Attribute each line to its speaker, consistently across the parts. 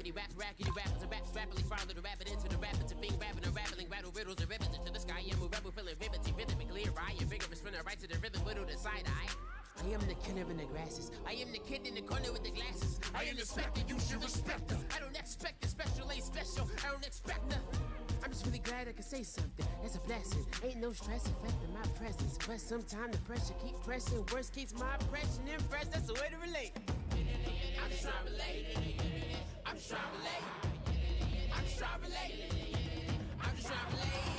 Speaker 1: Rapidy raps, rackety rappers, and raps rapidly follow the rapid into the rapids and being rapping and rattling, rattle riddles and rivets into the sky. I'm a rebel feeling riveting, rhythmically clear eye, and vigorous spinner right to the rhythm, widow to side eye. I am the killer in the grasses. I am the kid in the corner with the glasses. I am the specter, you should respect her. I don't expect the special, ain't special. I don't expect nothing. I'm just really glad I can say something. It's a blessing. Ain't no stress affecting my presence. But sometimes the pressure keep pressing. Worst keeps my impression impressed. That's the way to relate. I'm just trying to relate. I'm just trying to relate. I'm just trying to relate. I'm just trying to relate.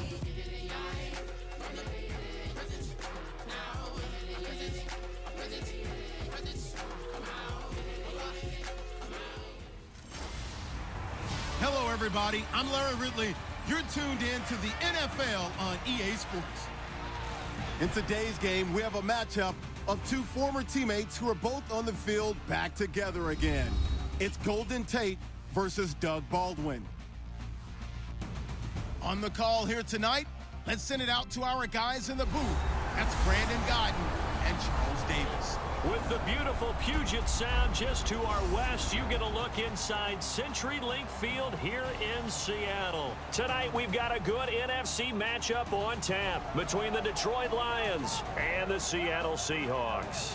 Speaker 1: From the present now. Present. Come out.
Speaker 2: Hello, everybody. I'm Larry Ridley. You're tuned in to the NFL on EA Sports. In today's game, we have a matchup of two former teammates who are both on the field back together again. It's Golden Tate versus Doug Baldwin. On the call here tonight, let's send it out to our guys in the booth. That's Brandon Godden and Charles Davis.
Speaker 3: With the beautiful Puget Sound just to our west, you get a look inside CenturyLink Field here in Seattle. Tonight, we've got a good NFC matchup on tap between the Detroit Lions and the Seattle Seahawks.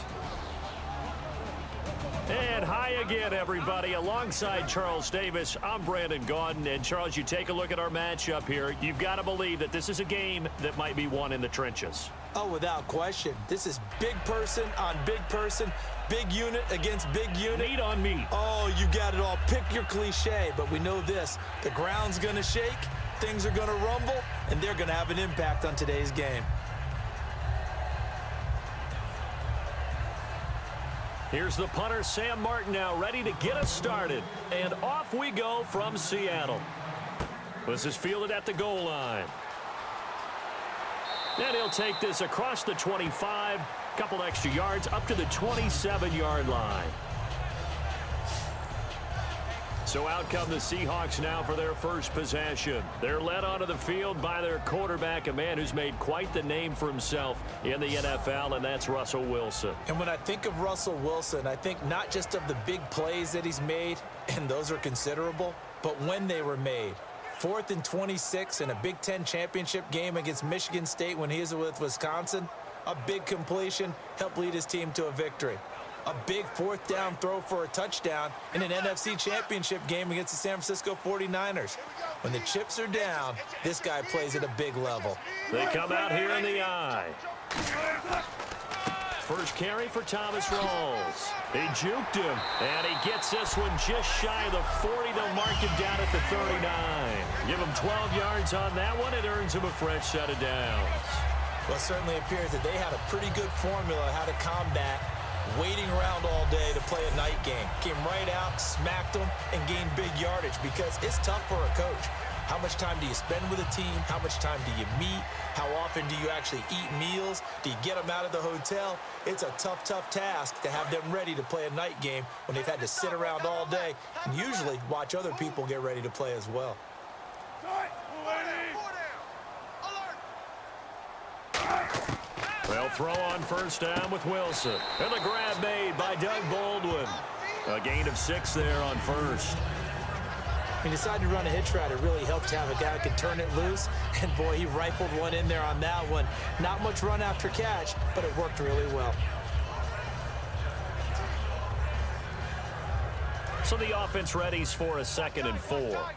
Speaker 3: And hi again, everybody. Alongside Charles Davis, I'm Brandon Gaudin. And, Charles, you take a look at our matchup here. You've got to believe that this is a game that might be won in the trenches.
Speaker 4: Oh, without question. This is big person on big person, big unit against big unit.
Speaker 3: Meat on meat.
Speaker 4: Oh, you got it all. Pick your cliche, but we know this. The ground's going to shake, things are going to rumble, and they're going to have an impact on today's game.
Speaker 3: Here's the punter, Sam Martin, now ready to get us started. And off we go from Seattle. This is fielded at the goal line. And he'll take this across the 25, couple extra yards, up to the 27-yard line. So out come the Seahawks now for their first possession. They're led onto the field by their quarterback, a man who's made quite the name for himself in the NFL, and that's Russell Wilson.
Speaker 4: And when I think of Russell Wilson, I think not just of the big plays that he's made, and those are considerable, but when they were made. 4th and 26 in a Big Ten championship game against Michigan State when he was with Wisconsin. A big completion helped lead his team to a victory. A big 4th down throw for a touchdown in an NFC championship game against the San Francisco 49ers. When the chips are down, this guy plays at a big level.
Speaker 3: They come out here in the eye. First carry for Thomas Rawls. He juked him, and he gets this one just shy of the 40. They'll mark him down at the 39. Give him 12 yards on that one. It earns him a fresh set of downs.
Speaker 4: Well, it certainly appears that they had a pretty good formula how to combat waiting around all day to play a night game. Came right out, smacked them, and gained big yardage because it's tough for a coach. How much time do you spend with a team? How much time do you meet? How often do you actually eat meals? Do you get them out of the hotel? It's a tough, tough task to have them ready to play a night game when they've had to sit around all day and usually watch other people get ready to play as well.
Speaker 3: They'll throw on first down with Wilson. And the grab made by Doug Baldwin. A gain of 6 there on first.
Speaker 4: He decided to run a hitch route. It really helped to have a guy who can turn it loose. And, boy, he rifled one in there on that one. Not much run after catch, but it worked really well.
Speaker 3: So the offense readies for a 2nd and 4.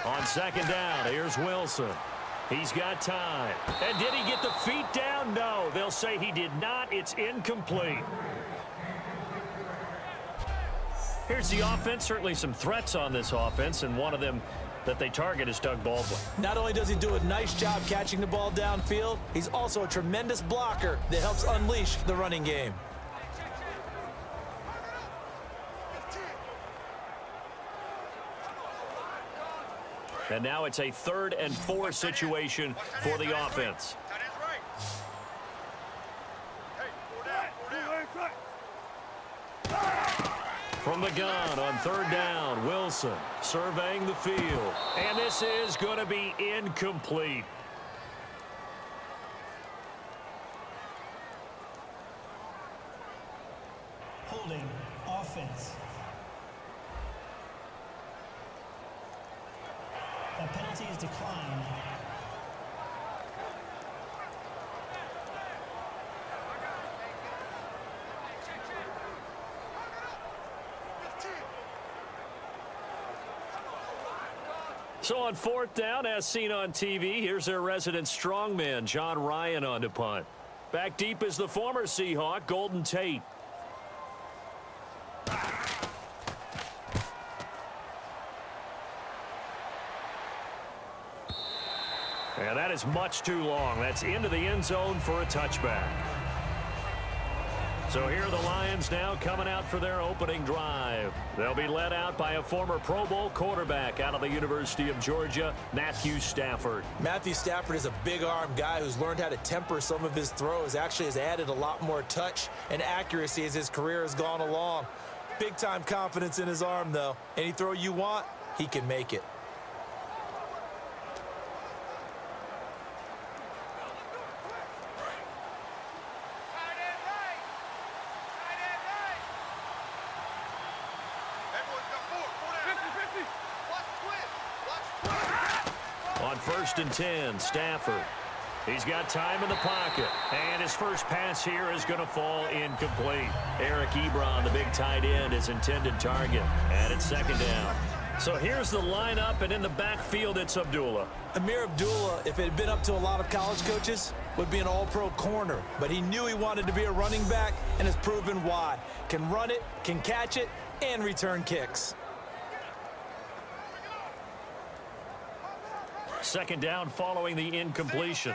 Speaker 3: On 2nd down, here's Wilson. He's got time. And did he get the feet down? No, they'll say he did not. It's incomplete. Here's the offense. Certainly some threats on this offense, and one of them that they target is Doug Baldwin.
Speaker 4: Not only does he do a nice job catching the ball downfield, he's also a tremendous blocker that helps unleash the running game.
Speaker 3: And now it's a 3rd and 4 situation for the offense. From the gun on 3rd down, Wilson surveying the field. And this is going to be incomplete.
Speaker 5: Holding offense. That penalty is declined.
Speaker 3: So on fourth down, as seen on TV, here's their resident strongman, John Ryan, on to punt. Back deep is the former Seahawk, Golden Tate. And that is much too long. That's into the end zone for a touchback. So here are the Lions now coming out for their opening drive. They'll be led out by a former Pro Bowl quarterback out of the University of Georgia, Matthew Stafford.
Speaker 4: Matthew Stafford is a big-arm guy who's learned how to temper some of his throws. Actually has added a lot more touch and accuracy as his career has gone along. Big-time confidence in his arm, though. Any throw you want, he can make it.
Speaker 3: On 1st and 10, Stafford. He's got time in the pocket. And his first pass here is going to fall incomplete. Eric Ebron, the big tight end, is intended target. And it's 2nd down. So here's the lineup, and in the backfield, it's Abdullah.
Speaker 4: Amir Abdullah, if it had been up to a lot of college coaches, would be an all-pro corner. But he knew he wanted to be a running back and has proven why. Can run it, can catch it, and return kicks.
Speaker 3: 2nd down following the incompletion.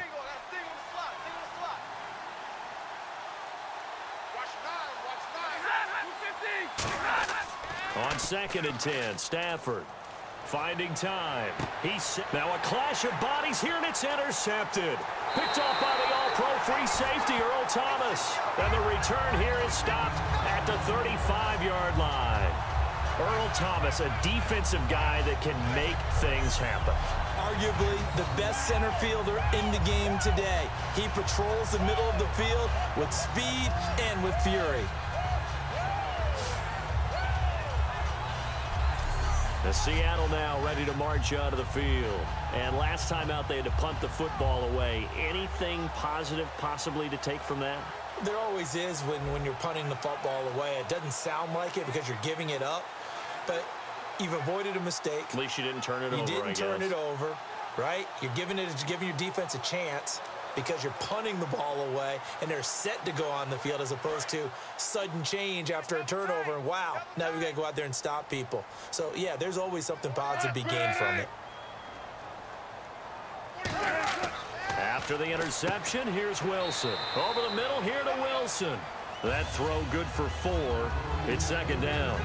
Speaker 3: On 2nd and 10, Stafford finding time. Now a clash of bodies here, and it's intercepted. Picked off by the all-pro free safety, Earl Thomas. And the return here is stopped at the 35-yard line. Earl Thomas, a defensive guy that can make things happen.
Speaker 4: Arguably the best center fielder in the game today. He patrols the middle of the field with speed and with fury.
Speaker 3: The Seattle now ready to march out of the field. And last time out, they had to punt the football away. Anything positive possibly to take from that?
Speaker 4: There always is when you're punting the football away. It doesn't sound like it because you're giving it up, but you've avoided a mistake.
Speaker 3: At least you didn't turn it over,
Speaker 4: You didn't turn it over, right? You're giving your defense a chance because you're punting the ball away, and they're set to go on the field as opposed to sudden change after a turnover, and wow, now we got to go out there and stop people. So, yeah, there's always something positive to be gained from it.
Speaker 3: After the interception, here's Wilson. Over the middle, here to Wilson. That throw good for 4. It's 2nd down.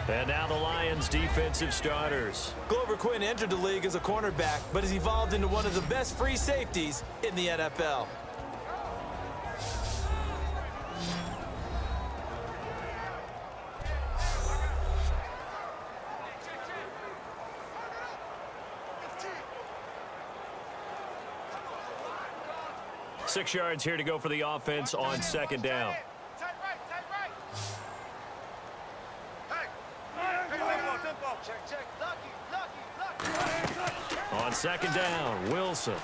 Speaker 3: And now the Lions' defensive starters.
Speaker 4: Glover Quinn entered the league as a cornerback, but has evolved into one of the best free safeties in the NFL.
Speaker 3: Six yards here to go for the offense on 2nd down. On 2nd down, Wilson.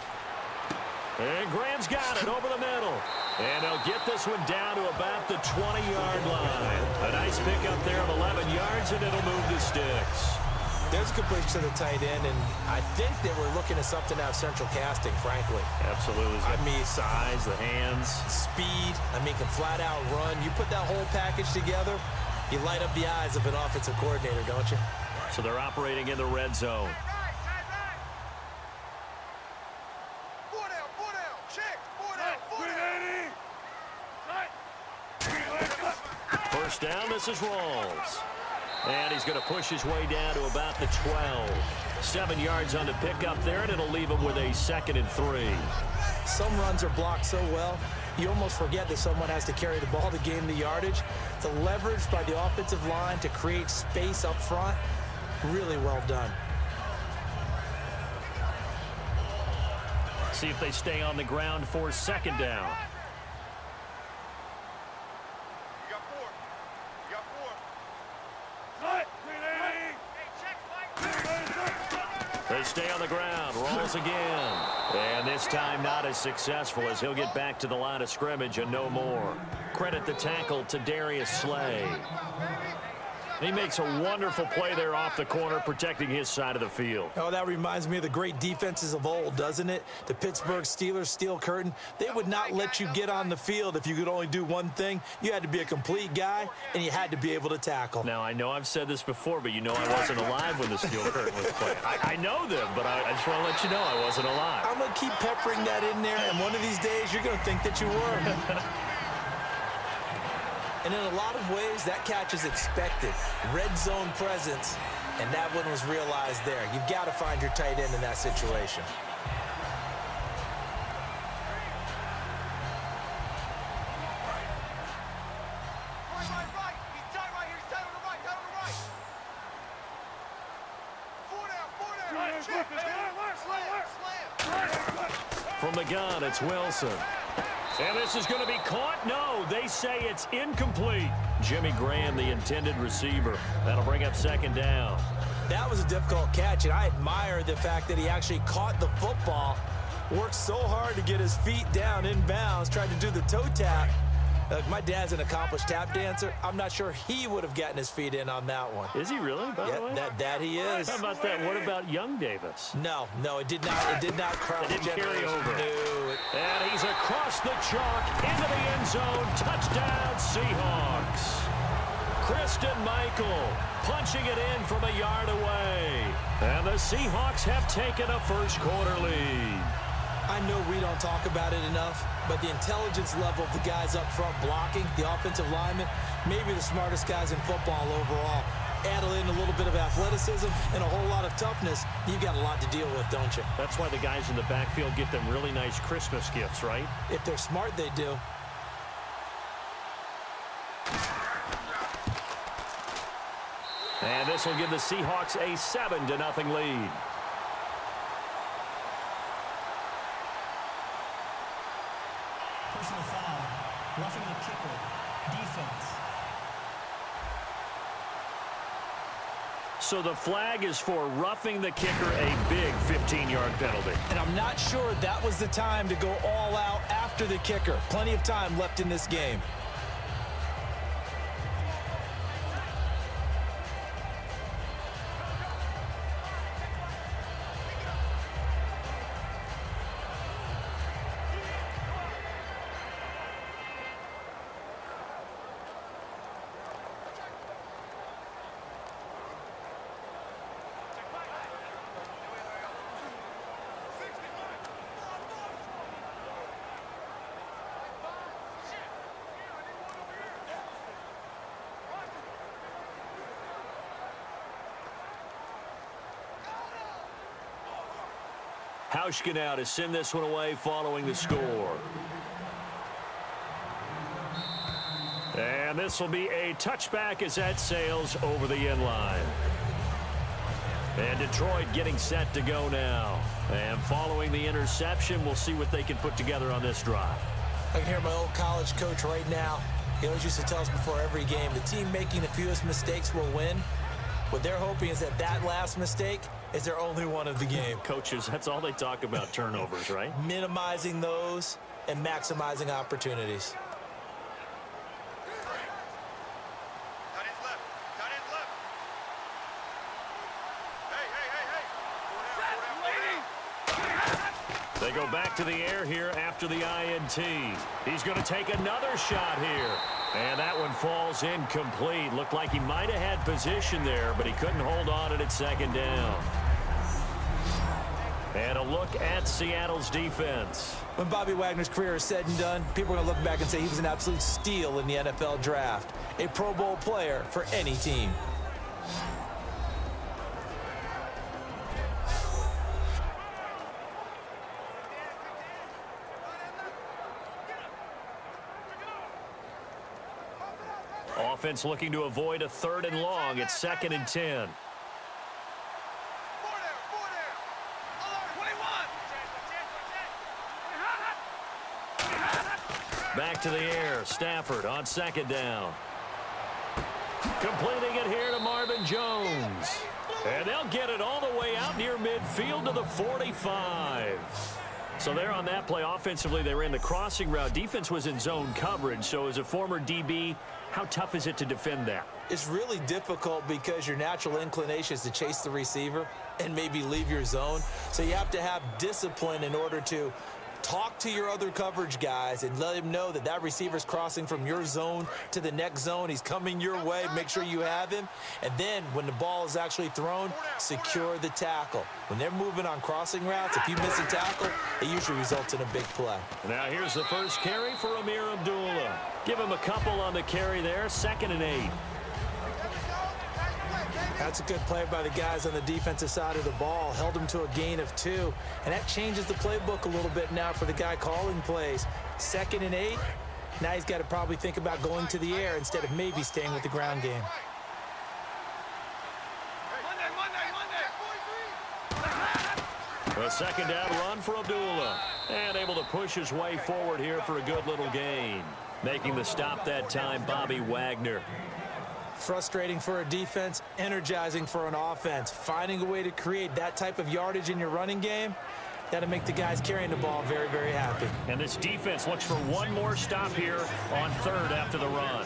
Speaker 3: And Graham's got it over the middle. And they'll get this one down to about the 20-yard line. A nice pickup there of 11 yards, and it'll move the sticks.
Speaker 4: There's a completion to the tight end, and I think that we're looking at something out of central casting, frankly.
Speaker 3: Absolutely.
Speaker 4: I mean,
Speaker 3: size, the hands.
Speaker 4: Speed. I mean, can flat out run. You put that whole package together, you light up the eyes of an offensive coordinator, don't you?
Speaker 3: So they're operating in the red zone. First down, this is Rawls. And he's going to push his way down to about the 12. 7 yards on the pickup there, and it'll leave him with a 2nd and 3.
Speaker 4: Some runs are blocked so well, you almost forget that someone has to carry the ball to gain the yardage. The leverage by the offensive line to create space up front, really well done.
Speaker 3: See if they stay on the ground for 2nd down. They stay on the ground. Rolls again. And this time not as successful as he'll get back to the line of scrimmage and no more. Credit the tackle to Darius Slay. He makes a wonderful play there off the corner, protecting his side of the field.
Speaker 4: Oh, that reminds me of the great defenses of old, doesn't it? The Pittsburgh Steelers steel curtain. They would not let you get on the field if you could only do one thing. You had to be a complete guy, and you had to be able to tackle.
Speaker 3: Now, I know I've said this before, but you know I wasn't alive when the steel curtain was played. I know them, but I just want to let you know I wasn't alive.
Speaker 4: I'm going to keep peppering that in there, and one of these days you're going to think that you were. And in a lot of ways, that catch is expected. Red zone presence, and that one was realized there. You've got to find your tight end in that situation.
Speaker 3: From the gun, it's Wilson. And this is going to be caught. No, they say it's incomplete. Jimmy Graham, the intended receiver. That'll bring up second down.
Speaker 4: That was a difficult catch, and I admire the fact that he actually caught the football, worked so hard to get his feet down in bounds, tried to do the toe tap. My dad's an accomplished tap dancer. I'm not sure he would have gotten his feet in on that one.
Speaker 3: Is he really, by the way?
Speaker 4: That he is.
Speaker 3: How about that? What about young Davis?
Speaker 4: No, it did not cross
Speaker 3: it didn't carry over.
Speaker 4: No.
Speaker 3: And he's across the chalk into the end zone. Touchdown, Seahawks. Kristen Michael punching it in from a yard away. And the Seahawks have taken a first quarter lead.
Speaker 4: I know we don't talk about it enough, but the intelligence level of the guys up front blocking, the offensive linemen, maybe the smartest guys in football overall. Add in a little bit of athleticism and a whole lot of toughness, you've got a lot to deal with, don't you?
Speaker 3: That's why the guys in the backfield get them really nice Christmas gifts, right?
Speaker 4: If they're smart, they do.
Speaker 3: And this will give the Seahawks a 7-0 lead.
Speaker 5: Personal foul, roughing the kicker, defense.
Speaker 3: So the flag is for roughing the kicker, a big 15-yard penalty.
Speaker 4: And I'm not sure that was the time to go all out after the kicker. Plenty of time left in this game.
Speaker 3: Hauschka now to send this one away following the score. And this will be a touchback as that sails over the end line. And Detroit getting set to go now. And following the interception, we'll see what they can put together on this drive.
Speaker 4: I can hear my old college coach right now. He always used to tell us before every game, the team making the fewest mistakes will win. What they're hoping is that last mistake is their only one of the game.
Speaker 3: Coaches, that's all they talk about, turnovers, right?
Speaker 4: Minimizing those and maximizing opportunities. They
Speaker 3: go back to the air here after the INT. He's going to take another shot here. And that one falls incomplete. Looked like he might have had position there, but he couldn't hold on at second down. And a look at Seattle's defense.
Speaker 4: When Bobby Wagner's career is said and done, people are going to look back and say he was an absolute steal in the NFL draft. A Pro Bowl player for any team.
Speaker 3: Offense looking to avoid a 3rd and long. It's 2nd and 10. Back to the air. Stafford on 2nd down. Completing it here to Marvin Jones. And they'll get it all the way out near midfield to the 45. So there on that play, offensively, they ran the crossing route. Defense was in zone coverage. So as a former DB, how tough is it to defend that?
Speaker 4: It's really difficult because your natural inclination is to chase the receiver and maybe leave your zone. So you have to have discipline in order to talk to your other coverage guys and let him know that that receiver's crossing from your zone to the next zone. He's coming your way. Make sure you have him. And then when the ball is actually thrown, secure the tackle. When they're moving on crossing routes, if you miss a tackle, it usually results in a big play.
Speaker 3: Now here's the first carry for Amir Abdullah. Give him a couple on the carry there. 2nd and 8.
Speaker 4: That's a good play by the guys on the defensive side of the ball. Held him to a gain of 2. And that changes the playbook a little bit now for the guy calling plays. 2nd and 8. Now he's got to probably think about going to the air instead of maybe staying with the ground game.
Speaker 3: A 2nd down run for Abdullah. And able to push his way forward here for a good little gain. Making the stop that time, Bobby Wagner.
Speaker 4: Frustrating for a defense, energizing for an offense. Finding a way to create that type of yardage in your running game, that'll make the guys carrying the ball very, very happy.
Speaker 3: And this defense looks for one more stop here on 3rd after the run.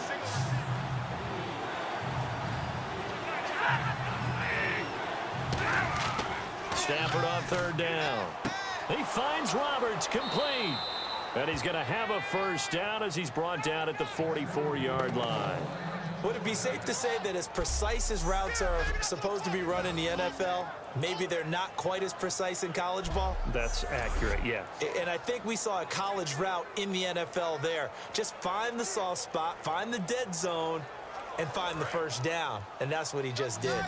Speaker 3: Stafford on 3rd down. He finds Roberts, complete. And he's going to have a first down as he's brought down at the 44-yard line.
Speaker 4: Would it be safe to say that as precise as routes are supposed to be run in the NFL, maybe they're not quite as precise in college ball?
Speaker 3: That's accurate, yeah.
Speaker 4: And I think we saw a college route in the NFL there. Just find the soft spot, find the dead zone, and find the first down. And that's what he just did.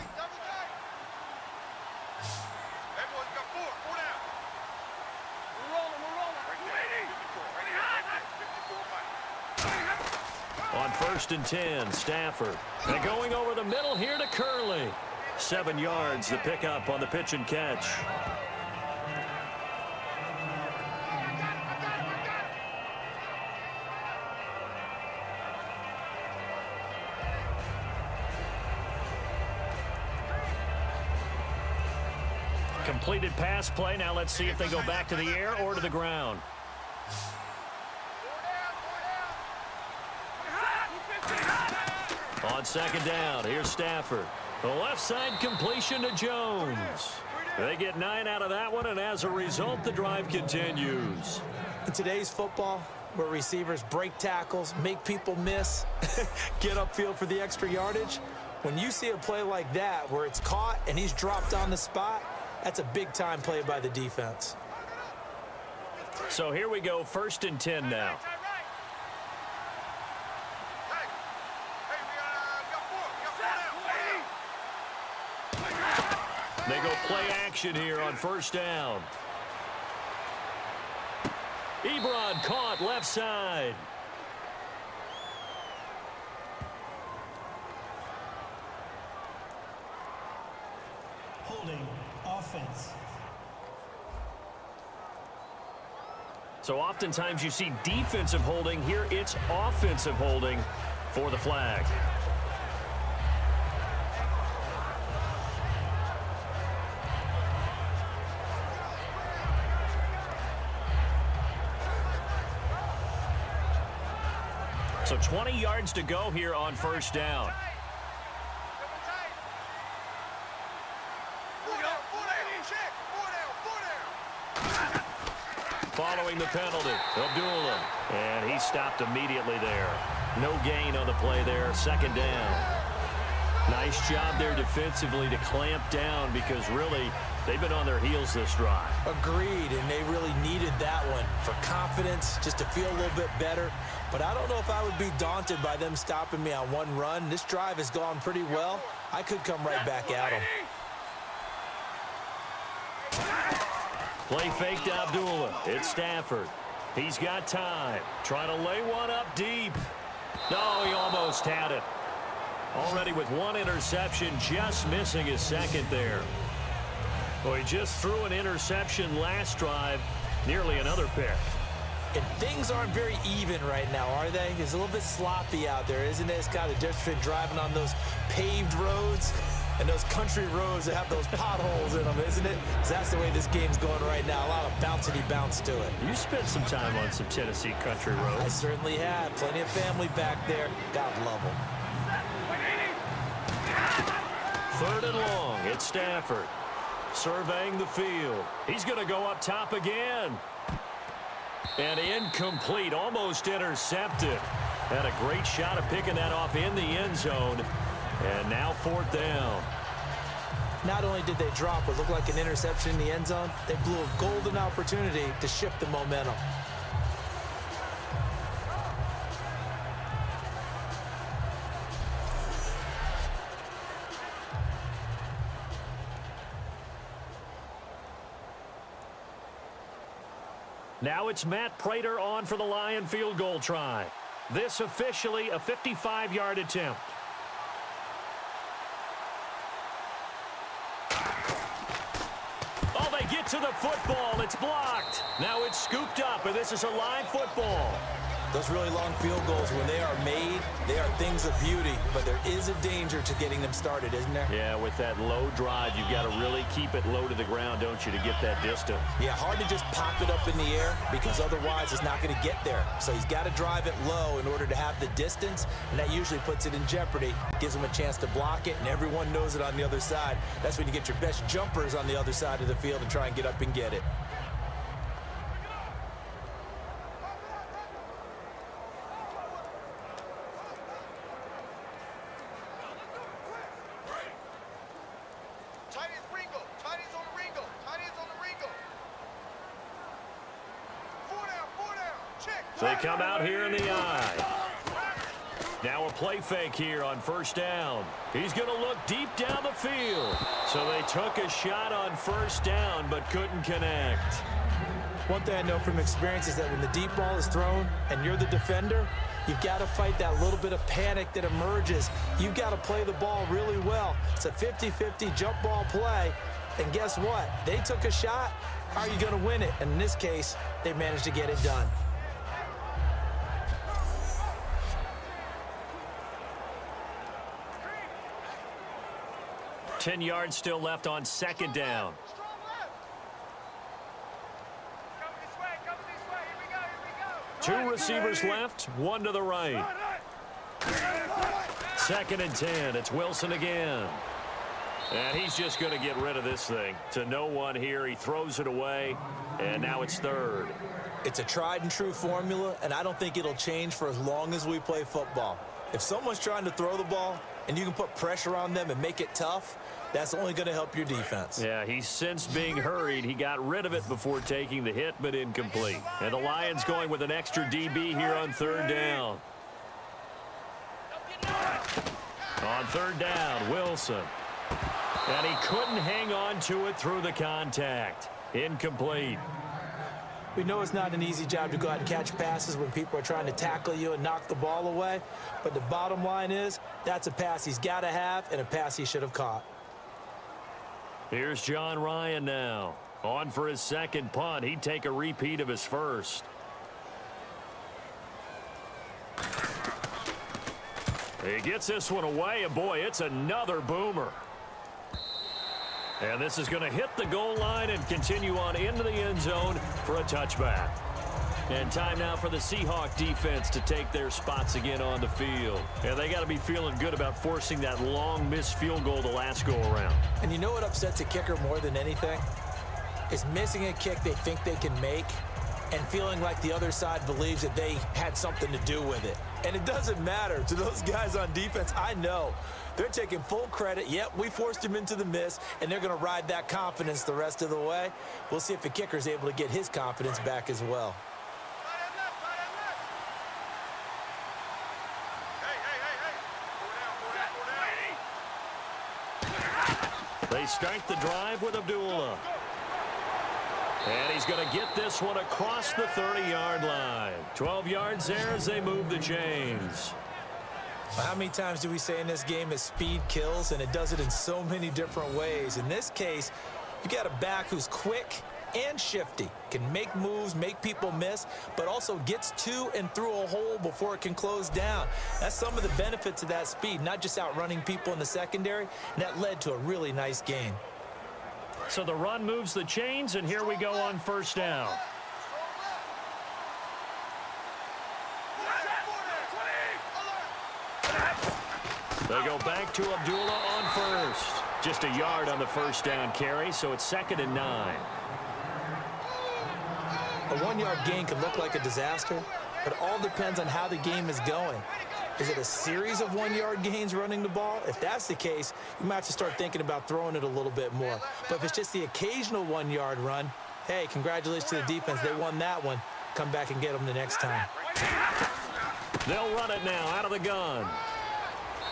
Speaker 3: On 1st and 10, Stafford. And going over the middle here to Curley. 7 yards, the pickup on the pitch and catch. Completed pass play. Now let's see if they go back to the air or to the ground. On 2nd down, here's Stafford. The left side completion to Jones. They get 9 out of that one, and as a result, the drive continues.
Speaker 4: In today's football, where receivers break tackles, make people miss, get upfield for the extra yardage, when you see a play like that where it's caught and he's dropped on the spot, that's a big-time play by the defense.
Speaker 3: So here we go, 1st and 10 now. They go play action here on 1st down. Ebron caught left side.
Speaker 5: Holding offense.
Speaker 3: So oftentimes you see defensive holding. Here it's offensive holding for the flag. So 20 yards to go here on 1st down. Following the penalty, Abdullah. And he stopped immediately there. No gain on the play there, 2nd down. Nice job there defensively to clamp down because really they've been on their heels this drive.
Speaker 4: Agreed, and they really needed that one for confidence, just to feel a little bit better. But I don't know if I would be daunted by them stopping me on one run. This drive has gone pretty well. I could come right back at them.
Speaker 3: Play fake to Abdullah. It's Stafford. He's got time. Trying to lay one up deep. No, he almost had it. Already with 1 interception, just missing his 2nd there. Well, he just threw an interception last drive, nearly another pick.
Speaker 4: And things aren't very even right now, are they? It's a little bit sloppy out there, isn't it? It's kind of different driving on those paved roads. And those country roads that have those potholes in them, isn't it? 'Cause that's the way this game's going right now. A lot of bouncy bounce to it.
Speaker 3: You spent some time on some Tennessee country roads.
Speaker 4: I certainly have. Plenty of family back there. God love them.
Speaker 3: 3rd and long. It's Stafford. Surveying the field. He's going to go up top again. And incomplete. Almost intercepted. Had a great shot of picking that off in the end zone. And now 4th down.
Speaker 4: Not only did they drop what looked like an interception in the end zone, they blew a golden opportunity to shift the momentum.
Speaker 3: Now it's Matt Prater on for the Lion field goal try. This officially a 55-yard attempt. Oh, they get to the football. It's blocked. Now it's scooped up, and this is a live football.
Speaker 4: Those really long field goals, when they are made, they are things of beauty, but there is a danger to getting them started, isn't there?
Speaker 3: Yeah, with that low drive, you've got to really keep it low to the ground, don't you, to get that distance.
Speaker 4: Yeah, hard to just pop it up in the air because otherwise it's not going to get there. So he's got to drive it low in order to have the distance, and that usually puts it in jeopardy, gives him a chance to block it, and everyone knows it on the other side. That's when you get your best jumpers on the other side of the field and try and get up and get it.
Speaker 3: They come out here in the eye. Now a play fake here on 1st down. He's going to look deep down the field. So they took a shot on 1st down but couldn't connect.
Speaker 4: One thing I know from experience is that when the deep ball is thrown and you're the defender, you've got to fight that little bit of panic that emerges. You've got to play the ball really well. It's a 50-50 jump ball play. And guess what? They took a shot. How are you going to win it? And in this case, they managed to get it done.
Speaker 3: Ten yards still left on 2nd down. Two receivers left, one to the right. 2nd and 10. It's Wilson again. And he's just going to get rid of this thing. To no one here. He throws it away, and now it's 3rd.
Speaker 4: It's a tried and true formula, and I don't think it'll change for as long as we play football. If someone's trying to throw the ball and you can put pressure on them and make it tough, that's only going to help your defense.
Speaker 3: Yeah, he's since being hurried. He got rid of it before taking the hit, but incomplete. And the Lions going with an extra DB here on 3rd down. On 3rd down, Wilson. And he couldn't hang on to it through the contact. Incomplete.
Speaker 4: We know it's not an easy job to go out and catch passes when people are trying to tackle you and knock the ball away. But the bottom line is, that's a pass he's got to have and a pass he should have caught.
Speaker 3: Here's John Ryan now. On for his 2nd punt. He'd take a repeat of his 1st. He gets this one away, and boy, it's another boomer. And this is going to hit the goal line and continue on into the end zone for a touchback. And time now for the Seahawk defense to take their spots again on the field. And they got to be feeling good about forcing that long missed field goal the last go around.
Speaker 4: And you know what upsets a kicker more than anything? Is missing a kick they think they can make and feeling like the other side believes that they had something to do with it. And it doesn't matter to those guys on defense. I know they're taking full credit. Yep, we forced him into the miss, and they're going to ride that confidence the rest of the way. We'll see if the kicker's able to get his confidence back as well.
Speaker 3: They start the drive with Abdullah. And he's going to get this one across the 30-yard line. 12 yards there as they move the chains.
Speaker 4: Well, how many times do we say in this game that speed kills, and it does it in so many different ways? In this case, you got a back who's quick, and shifty. Can make moves, make people miss, but also gets to and through a hole before it can close down. That's some of the benefits of that speed, not just outrunning people in the secondary, and that led to a really nice gain.
Speaker 3: So the run moves the chains, and here we go on first down. They go back to Abdullah on first. Just a yard on the first down carry, so it's 2nd and 9.
Speaker 4: A 1-yard gain could look like a disaster, but it all depends on how the game is going. Is it a series of 1-yard gains running the ball? If that's the case, you might have to start thinking about throwing it a little bit more. But if it's just the occasional 1-yard run, hey, congratulations to the defense. They won that one. Come back and get them the next time.
Speaker 3: They'll run it now out of the gun.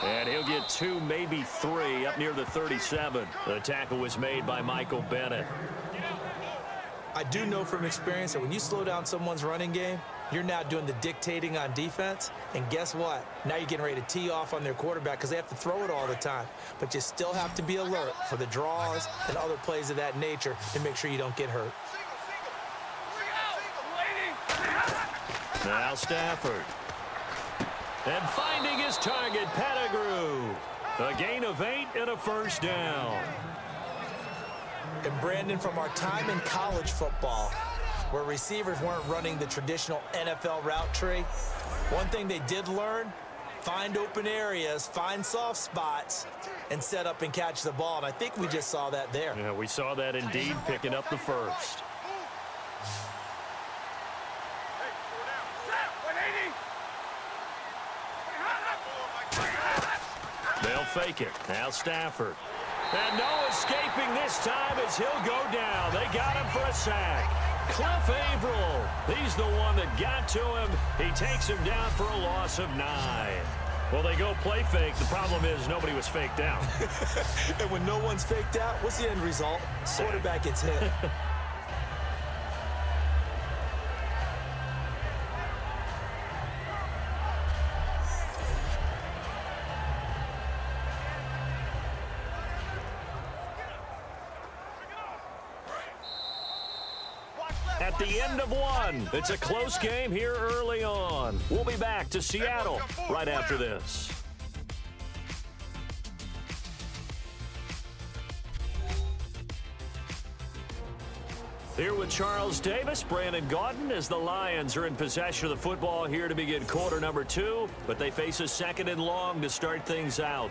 Speaker 3: And he'll get 2, maybe 3 up near the 37. The tackle was made by Michael Bennett.
Speaker 4: I do know from experience that when you slow down someone's running game, you're now doing the dictating on defense. And guess what? Now you're getting ready to tee off on their quarterback because they have to throw it all the time. But you still have to be alert for the draws and other plays of that nature to make sure you don't get hurt.
Speaker 3: Now Stafford. And finding his target, Pettigrew. A gain of 8 and a first down.
Speaker 4: And Brandon, from our time in college football, where receivers weren't running the traditional NFL route tree, one thing they did learn, find open areas, find soft spots, and set up and catch the ball. And I think we just saw that there.
Speaker 3: Yeah, we saw that indeed, picking up the first. They'll fake it. Now Stafford. And no escaping this time as he'll go down. They got him for a sack. Cliff Averill. He's the one that got to him. He takes him down for a loss of 9. Well, they go play fake. The problem is nobody was faked out.
Speaker 4: And when no one's faked out, what's the end result? Quarterback gets hit.
Speaker 3: At the end of 1, it's a close game here early on. We'll be back to Seattle right after this. Here with Charles Davis, Brandon Gaudin, as the Lions are in possession of the football here to begin quarter number 2, but they face a 2nd and long to start things out.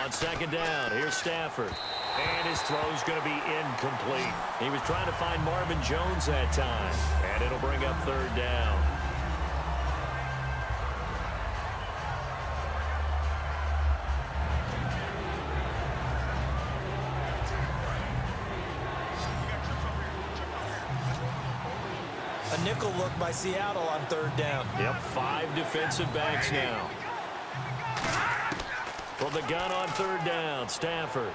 Speaker 3: On 2nd down, here's Stafford. And his throw's going to be incomplete. He was trying to find Marvin Jones that time. And it'll bring up 3rd down.
Speaker 4: A nickel look by Seattle on 3rd down.
Speaker 3: Yep, 5 defensive backs now. From the gun on 3rd down, Stafford.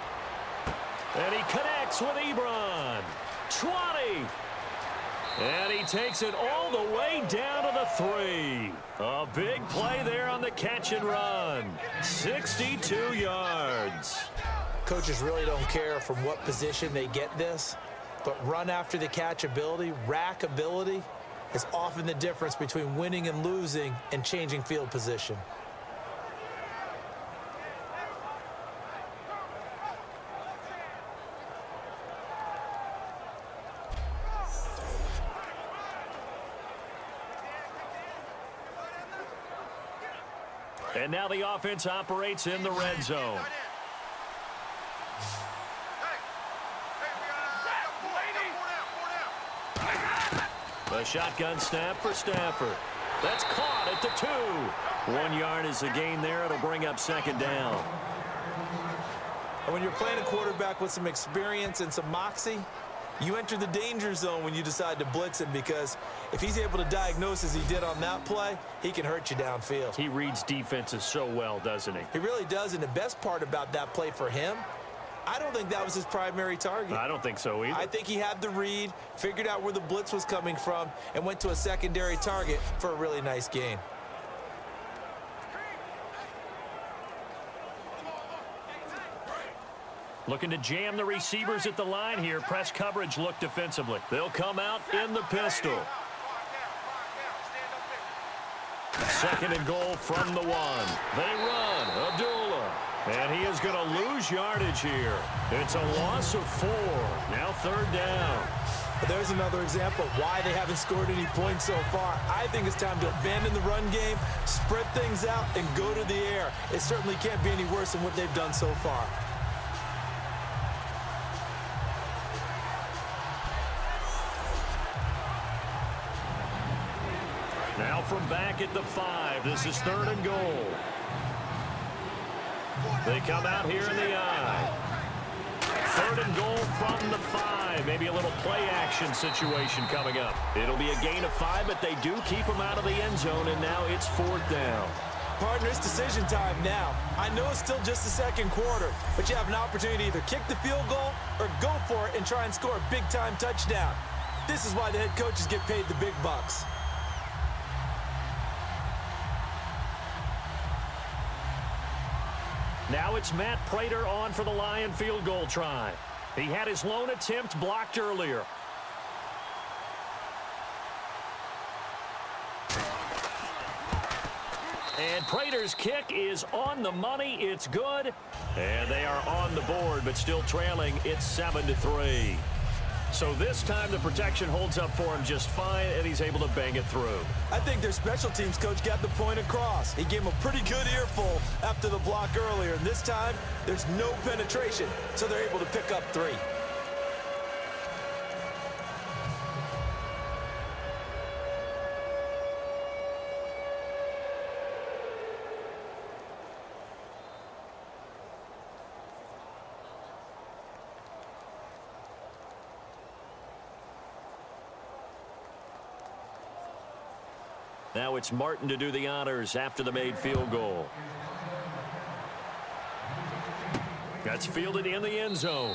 Speaker 3: And he connects with Ebron. 20. And he takes it all the way down to the 3. A big play there on the catch and run. 62 yards.
Speaker 4: Coaches really don't care from what position they get this, but run after the catch ability, rack ability, is often the difference between winning and losing and changing field position.
Speaker 3: And now the offense operates in the red zone. The shotgun snap for Stafford. That's caught at the 2. 1 yard is the gain there. It'll bring up 2nd down.
Speaker 4: And when you're playing a quarterback with some experience and some moxie, You enter the danger zone when you decide to blitz him, because if he's able to diagnose as he did on that play, he can hurt you downfield.
Speaker 3: He reads defenses so well, doesn't he?
Speaker 4: He really does, and the best part about that play for him, I don't think that was his primary target.
Speaker 3: I don't think so either.
Speaker 4: I think he had the read, figured out where the blitz was coming from, and went to a secondary target for a really nice gain.
Speaker 3: Looking to jam the receivers at the line here. Press coverage look defensively. They'll come out in the pistol. Second and goal from the 1. They run. Abdullah. And he is going to lose yardage here. It's a loss of 4. Now third down.
Speaker 4: There's another example of why they haven't scored any points so far. I think it's time to abandon the run game, spread things out, and go to the air. It certainly can't be any worse than what they've done so far.
Speaker 3: Now from back at the 5, this is third and goal. They come out here in the I. Third and goal from the 5. Maybe a little play action situation coming up. It'll be a gain of 5, but they do keep them out of the end zone, and now it's fourth down.
Speaker 4: Partner, it's decision time now. I know it's still just the second quarter, but you have an opportunity to either kick the field goal or go for it and try and score a big-time touchdown. This is why the head coaches get paid the big bucks.
Speaker 3: Now it's Matt Prater on for the Lion field goal try. He had his lone attempt blocked earlier. And Prater's kick is on the money. It's good. And they are on the board, but still trailing. It's 7-3. So this time the protection holds up for him just fine, and he's able to bang it through.
Speaker 4: I think their special teams coach got the point across. He gave him a pretty good earful after the block earlier, and this time there's no penetration, so they're able to pick up 3.
Speaker 3: Now it's Martin to do the honors after the made field goal. That's fielded in the end zone.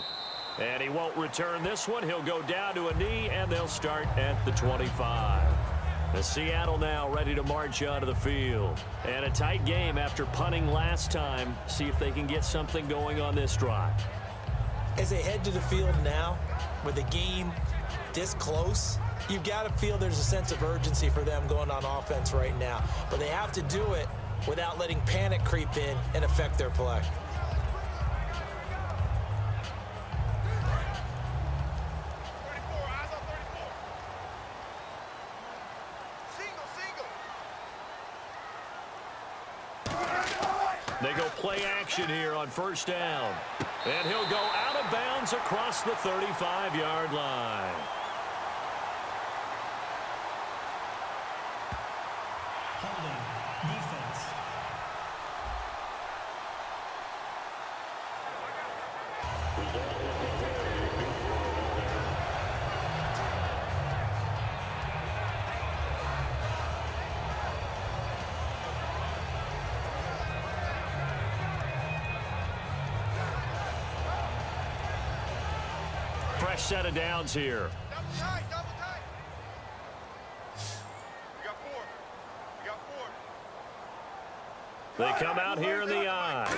Speaker 3: And he won't return this one. He'll go down to a knee, and they'll start at the 25. The Seattle now ready to march onto the field. And a tight game after punting last time. See if they can get something going on this drive.
Speaker 4: As they head to the field now, with the game this close, you've got to feel there's a sense of urgency for them going on offense right now. But they have to do it without letting panic creep in and affect their play.
Speaker 3: They go play action here on first down. And he'll go out of bounds across the 35-yard line.
Speaker 5: Holding. Defense.
Speaker 3: Fresh set of downs here.
Speaker 6: Double tight, double tight. We got 4. We got 4.
Speaker 3: They come out here in the I.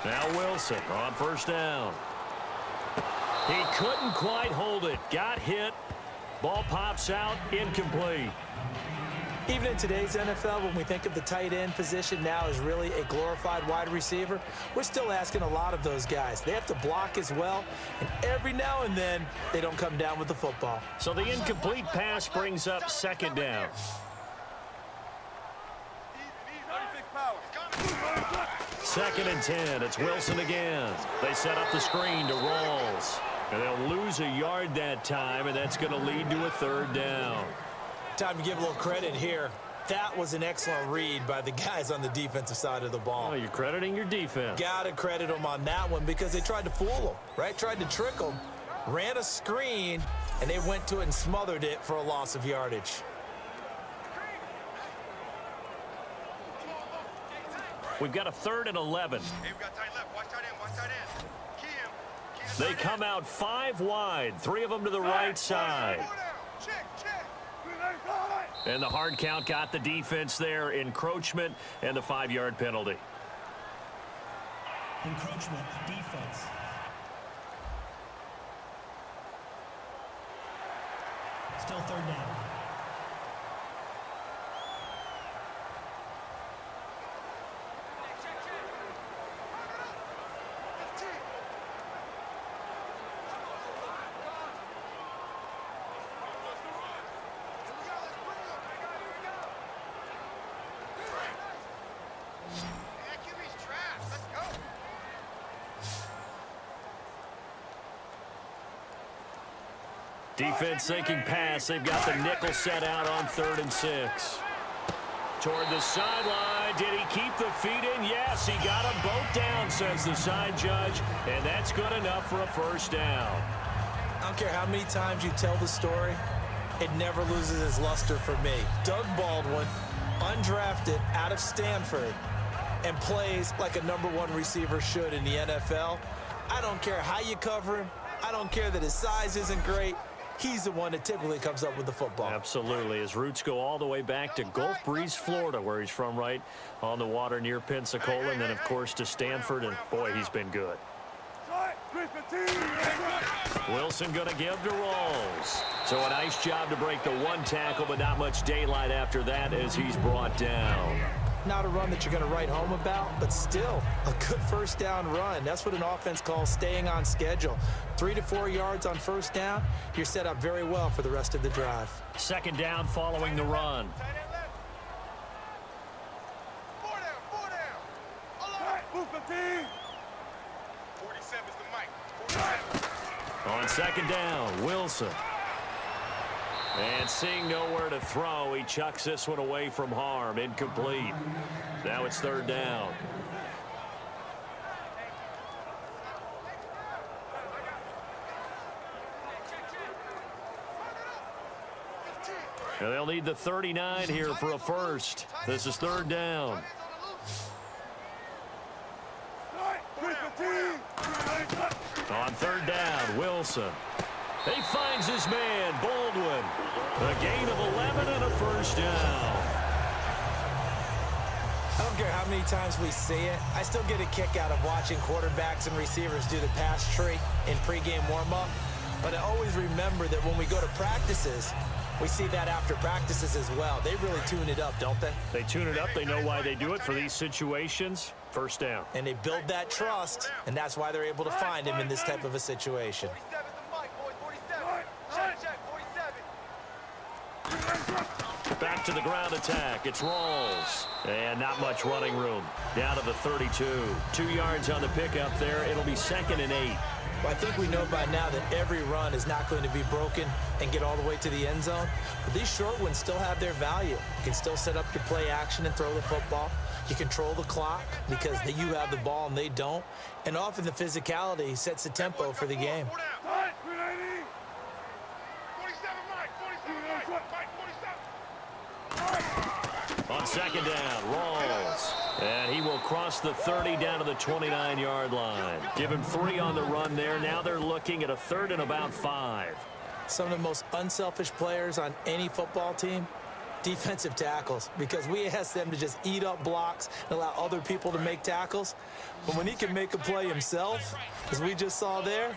Speaker 3: Now Wilson on first down. He couldn't quite hold it. Got hit. Ball pops out. Incomplete.
Speaker 4: Even in today's NFL, when we think of the tight end position now as really a glorified wide receiver, we're still asking a lot of those guys. They have to block as well, and every now and then, they don't come down with the football.
Speaker 3: So the incomplete pass brings up second down. Second and 10. It's Wilson again. They set up the screen to Rawls. And they'll lose a yard that time, and that's going to lead to a third down.
Speaker 4: Time to give a little credit here. That was an excellent read by the guys on the defensive side of the ball.
Speaker 3: Oh, you're crediting your defense.
Speaker 4: Got to credit them on that one because they tried to fool them, right? Tried to trick them. ran a screen, and they went to it and smothered it for a loss of yardage.
Speaker 3: We've got a 3rd and 11.
Speaker 6: Hey, we got tight left. Watch tight end. Watch tight end. Key him.
Speaker 3: They come out 5 wide, 3 of them to the right side.
Speaker 6: Check.
Speaker 3: And the hard count got the defense there. Encroachment and the 5-yard penalty.
Speaker 5: Encroachment, defense. Still 3rd down.
Speaker 3: Defense thinking pass. They've got the nickel set out on 3rd and 6. Toward the sideline. Did he keep the feet in? Yes, he got them both down, says the side judge. And that's good enough for a 1st down.
Speaker 4: I don't care how many times you tell the story, it never loses its luster for me. Doug Baldwin, undrafted out of Stanford, and plays like a #1 receiver should in the NFL. I don't care how you cover him. I don't care that his size isn't great. He's the one that typically comes up with the football.
Speaker 3: Absolutely. His roots go all the way back to Gulf Breeze, Florida, where he's from, right on the water near Pensacola, and then, of course, to Stanford, and, boy, he's been good. Wilson going to give to Rolls. So a nice job to break the 1 tackle, but not much daylight after that as he's brought down.
Speaker 4: Not a run that you're going to write home about, but still a good 1st down run. That's what an offense calls staying on schedule. 3 to 4 yards on 1st down, you're set up very well for the rest of the drive.
Speaker 3: 2nd down following the run.
Speaker 6: Tight end left. 4 down. Move 15. 47's the mic. 47.
Speaker 3: On 2nd down, Wilson. And seeing nowhere to throw, he chucks this one away from harm. Incomplete. Now it's 3rd down. And they'll need the 39 here for a 1st. This is 3rd down. On 3rd down, Wilson. He finds his man, Baldwin. A gain of 11 and a 1st down.
Speaker 4: I don't care how many times we see it. I still get a kick out of watching quarterbacks and receivers do the pass tree in pregame warm-up. But I always remember that when we go to practices, we see that after practices as well. They really tune it up, don't they?
Speaker 3: They tune it up. They know why they do it for these situations. 1st down.
Speaker 4: And they build that trust, and that's why they're able to find him in this type of a situation.
Speaker 6: 47's the mic, boys. 47. Check. 47.
Speaker 3: Back to the ground attack. It's Rolls. And not much running room. Down to the 32. 2 yards on the pickup there. It'll be 2nd and 8.
Speaker 4: Well, I think we know by now that every run is not going to be broken and get all the way to the end zone. But these short ones still have their value. You can still set up your play action and throw the football. You control the clock because you have the ball and they don't. And often the physicality sets the tempo for the game.
Speaker 6: 47 mic. 47.
Speaker 3: On 2nd down, Rolls. And he will cross the 30 down to the 29-yard line. Give him 3 on the run there. Now they're looking at a 3rd and about 5.
Speaker 4: Some of the most unselfish players on any football team, defensive tackles, because we ask them to just eat up blocks and allow other people to make tackles. But when he can make a play himself, as we just saw there,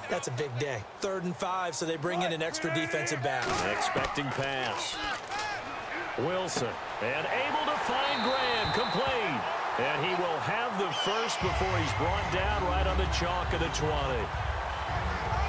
Speaker 4: that's a big day. 3rd and 5, so they bring in an extra defensive back.
Speaker 3: Expecting pass. Wilson, and able to find Graham, complete. And he will have the 1st before he's brought down right on the chalk of the 20.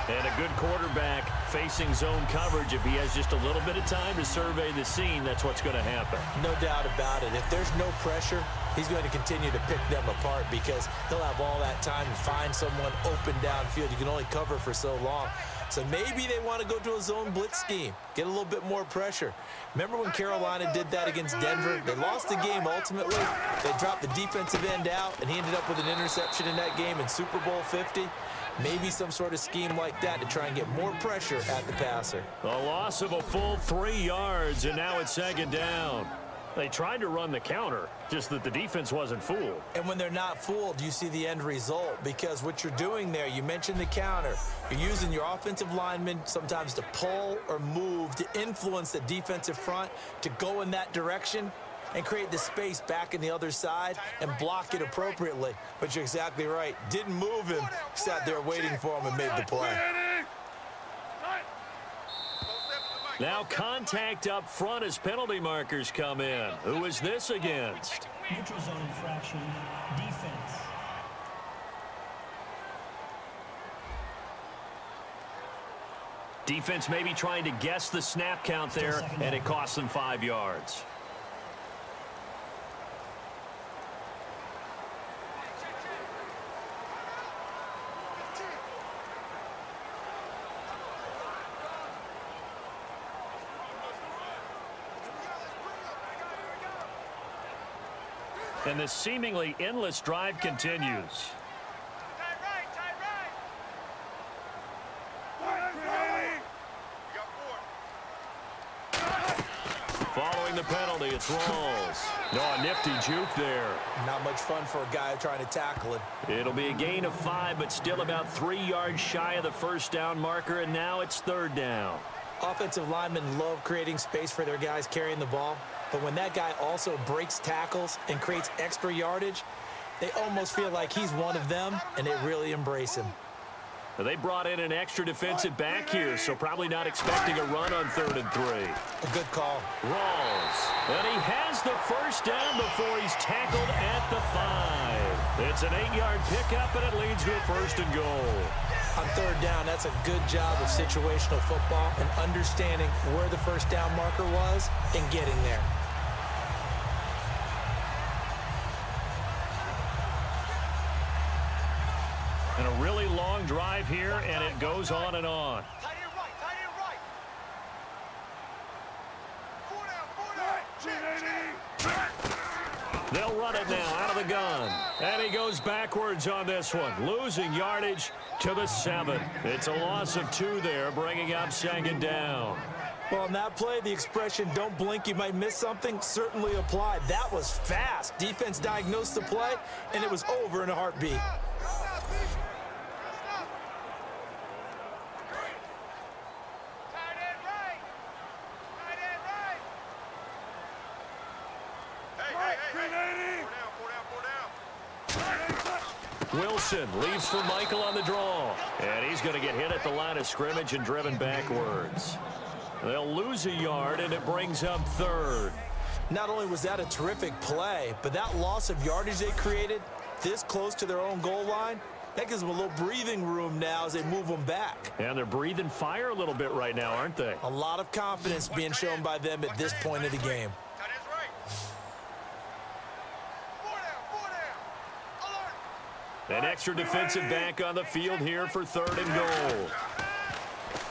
Speaker 3: And a good quarterback facing zone coverage. If he has just a little bit of time to survey the scene, that's what's going to happen.
Speaker 4: No doubt about it. If there's no pressure, he's going to continue to pick them apart because he'll have all that time to find someone open downfield. You can only cover for so long. So maybe they want to go to a zone blitz scheme, get a little bit more pressure. Remember when Carolina did that against Denver? They lost the game ultimately. They dropped the defensive end out, and he ended up with an interception in that game in Super Bowl 50. Maybe some sort of scheme like that to try and get more pressure at the passer.
Speaker 3: A loss of a full 3 yards, and now it's second down. They tried to run the counter, just that the defense wasn't fooled.
Speaker 4: And when they're not fooled, you see the end result, because what you're doing there, you mentioned the counter. You're using your offensive linemen sometimes to pull or move to influence the defensive front to go in that direction and create the space back in the other side and block it appropriately. But you're exactly right. Didn't move him. Sat there waiting for him and made the play.
Speaker 3: Now contact up front as penalty markers come in. Who is this against?
Speaker 5: Neutral zone infraction. Defense.
Speaker 3: Defense maybe trying to guess the snap count there, and it costs them 5 yards. And this seemingly endless drive continues. Following the penalty, it's Rawls. No, a nifty juke there.
Speaker 4: Not much fun for a guy trying to tackle it.
Speaker 3: It'll be a gain of 5, but still about 3 yards shy of the first down marker, and now it's third down.
Speaker 4: Offensive linemen love creating space for their guys carrying the ball, but when that guy also breaks tackles and creates extra yardage, they almost feel like he's one of them, and they really embrace him.
Speaker 3: They brought in an extra defensive back here, so probably not expecting a run on 3rd and 3.
Speaker 4: A good call.
Speaker 3: Rawls. And he has the first down before he's tackled at the 5. It's an 8-yard pickup, and it leads to a 1st and goal.
Speaker 4: On 3rd down, that's a good job of situational football and understanding where the first down marker was and getting there.
Speaker 3: And a really long drive here, and it goes on and on.
Speaker 6: Tight end right, tight end right. 4 down.
Speaker 3: They'll run it now out of the gun. And he goes backwards on this one, losing yardage to the 7. It's a loss of 2 there, bringing up 2nd down.
Speaker 4: Well, on that play, the expression, don't blink, you might miss something, certainly applied. That was fast. Defense diagnosed the play, and it was over in a heartbeat.
Speaker 3: Wilson leaves for Michael on the draw. And he's going to get hit at the line of scrimmage and driven backwards. They'll lose a yard, and it brings up 3rd.
Speaker 4: Not only was that a terrific play, but that loss of yardage they created this close to their own goal line, that gives them a little breathing room now as they move them back.
Speaker 3: And they're breathing fire a little bit right now, aren't they?
Speaker 4: A lot of confidence being shown by them at this point of the game.
Speaker 3: An extra defensive back on the field here for 3rd and goal.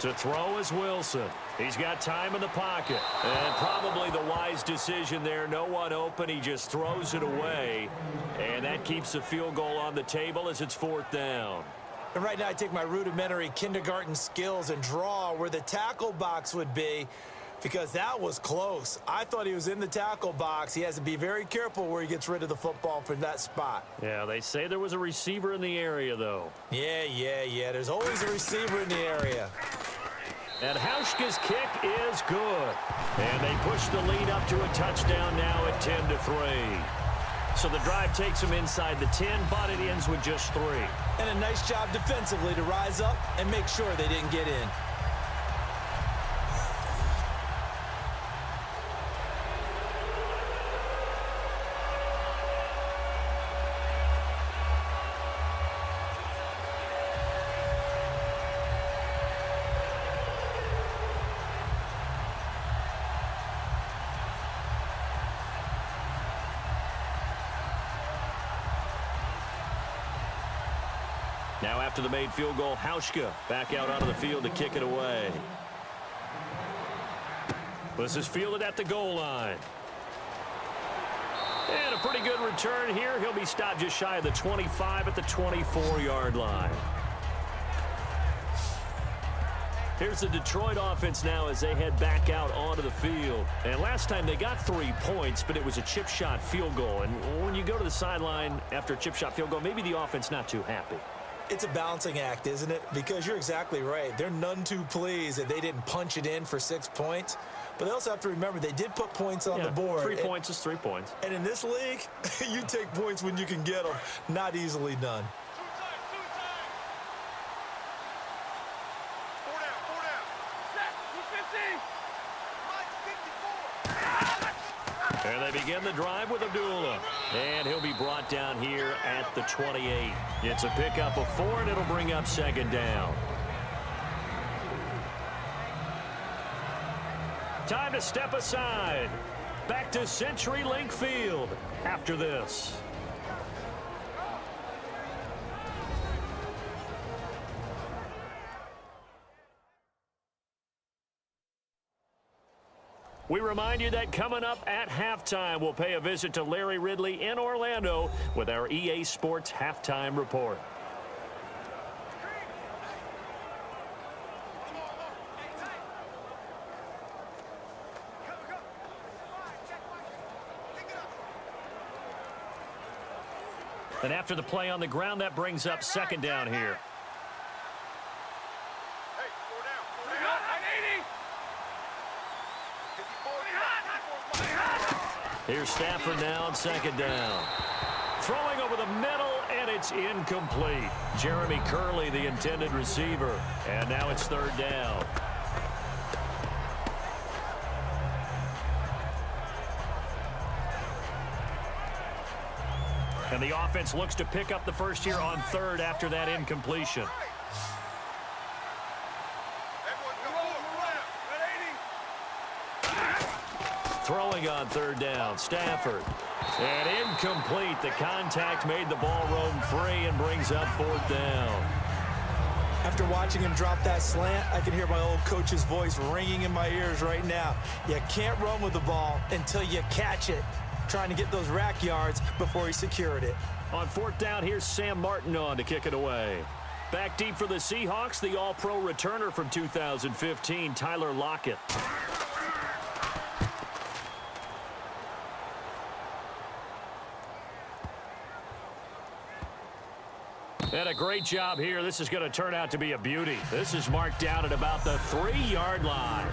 Speaker 3: To throw is Wilson. He's got time in the pocket. And probably the wise decision there. No one open. He just throws it away. And that keeps the field goal on the table as it's 4th down.
Speaker 4: And right now I take my rudimentary kindergarten skills and draw where the tackle box would be, because that was close. I thought he was in the tackle box. He has to be very careful where he gets rid of the football from that spot.
Speaker 3: Yeah, they say there was a receiver in the area, though.
Speaker 4: Yeah. There's always a receiver in the area.
Speaker 3: And Hauschka's kick is good. And they push the lead up to a touchdown now at 10-3. So the drive takes them inside the 10, but it ends with just 3.
Speaker 4: And a nice job defensively to rise up and make sure they didn't get in.
Speaker 3: Now after the made field goal, Hauschka back out onto the field to kick it away. This is fielded at the goal line. And a pretty good return here. He'll be stopped just shy of the 25 at the 24-yard line. Here's the Detroit offense now as they head back out onto the field. And last time they got 3 points, but it was a chip shot field goal. And when you go to the sideline after a chip shot field goal, maybe the offense not too happy.
Speaker 4: It's a balancing act, isn't it? Because you're exactly right. They're none too pleased that they didn't punch it in for 6 points. But they also have to remember they did put points on the board.
Speaker 3: 3 points is 3 points.
Speaker 4: And in this league, you take points when you can get them. Not easily done.
Speaker 3: And they begin the drive with Abdullah. And he'll be brought down here at the 28. It's a pickup of 4, and it'll bring up 2nd down. Time to step aside. Back to CenturyLink Field after this. We remind you that coming up at halftime, we'll pay a visit to Larry Ridley in Orlando with our EA Sports Halftime Report. And after the play on the ground, that brings up 2nd down here. Here's Stafford now on 2nd down. Throwing over the middle, and it's incomplete. Jeremy Curley, the intended receiver. And now it's 3rd down. And the offense looks to pick up the first here on 3rd after that incompletion. Throwing on 3rd down, Stafford. And incomplete. The contact made the ball roam free and brings up 4th down.
Speaker 4: After watching him drop that slant, I can hear my old coach's voice ringing in my ears right now. You can't run with the ball until you catch it. Trying to get those rack yards before he secured it.
Speaker 3: On 4th down, here's Sam Martin on to kick it away. Back deep for the Seahawks, the All-Pro returner from 2015, Tyler Lockett. And a great job here. This is going to turn out to be a beauty. This is marked down at about the 3-yard line.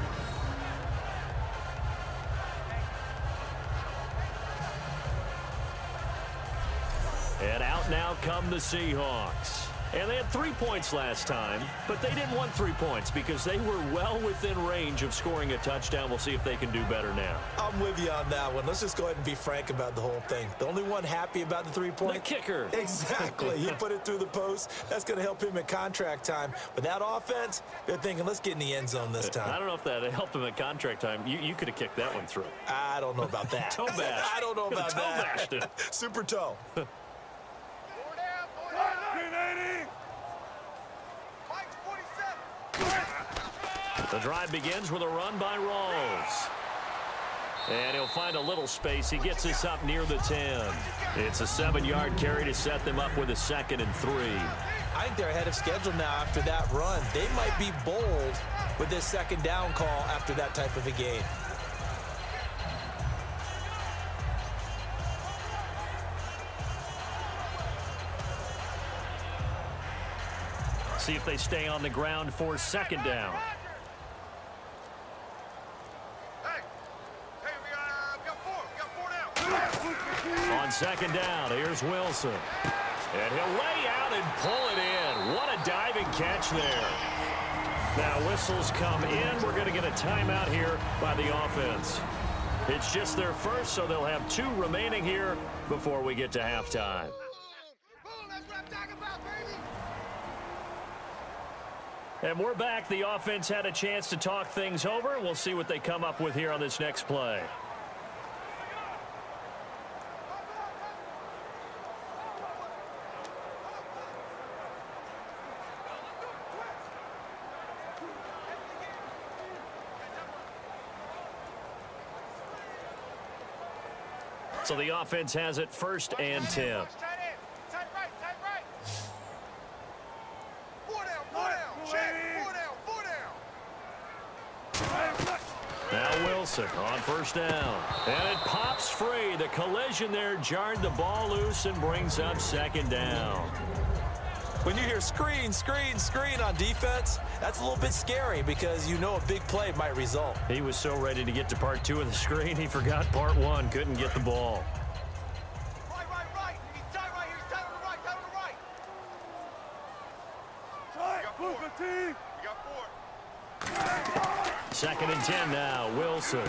Speaker 3: And out now come the Seahawks. And they had 3 points last time, but they didn't want 3 points because they were well within range of scoring a touchdown. We'll see if they can do better now.
Speaker 4: I'm with you on that one. Let's just go ahead and be frank about the whole thing. The only one happy about the 3 points?
Speaker 3: The kicker.
Speaker 4: Exactly. He put it through the post. That's going to help him at contract time. But that offense, they're thinking, let's get in the end zone this time.
Speaker 3: I don't know if that helped him at contract time. You could have kicked that one through.
Speaker 4: I don't know about that.
Speaker 3: Toe bash.
Speaker 4: I don't know about
Speaker 3: toe
Speaker 4: that.
Speaker 3: Bashed it.
Speaker 4: Super toe.
Speaker 3: The drive begins with a run by Rawls. And he'll find a little space. He gets this up near the 10. It's a 7-yard carry to set them up with a 2nd and 3.
Speaker 4: I think they're ahead of schedule now after that run. They might be bold with this 2nd down call after that type of a game.
Speaker 3: See if they stay on the ground for 2nd down. On 2nd down, here's Wilson. And he'll lay out and pull it in. What a diving catch there. Now whistles come in. We're going to get a timeout here by the offense. It's just their first, so they'll have 2 remaining here before we get to halftime. And we're back. The offense had a chance to talk things over. We'll see what they come up with here on this next play. So the offense has it 1st and 10. Wilson on first down. And it pops free. The collision there jarred the ball loose and brings up second down.
Speaker 4: When you hear screen, screen, screen on defense, that's a little bit scary because you know a big play might result.
Speaker 3: He was so ready to get to part 2 of the screen, he forgot part 1. Couldn't get the ball.
Speaker 6: Right. He's tight right here. He's tight on the right. Tight on the right. We got 4.
Speaker 3: Second and 10 now. Wilson.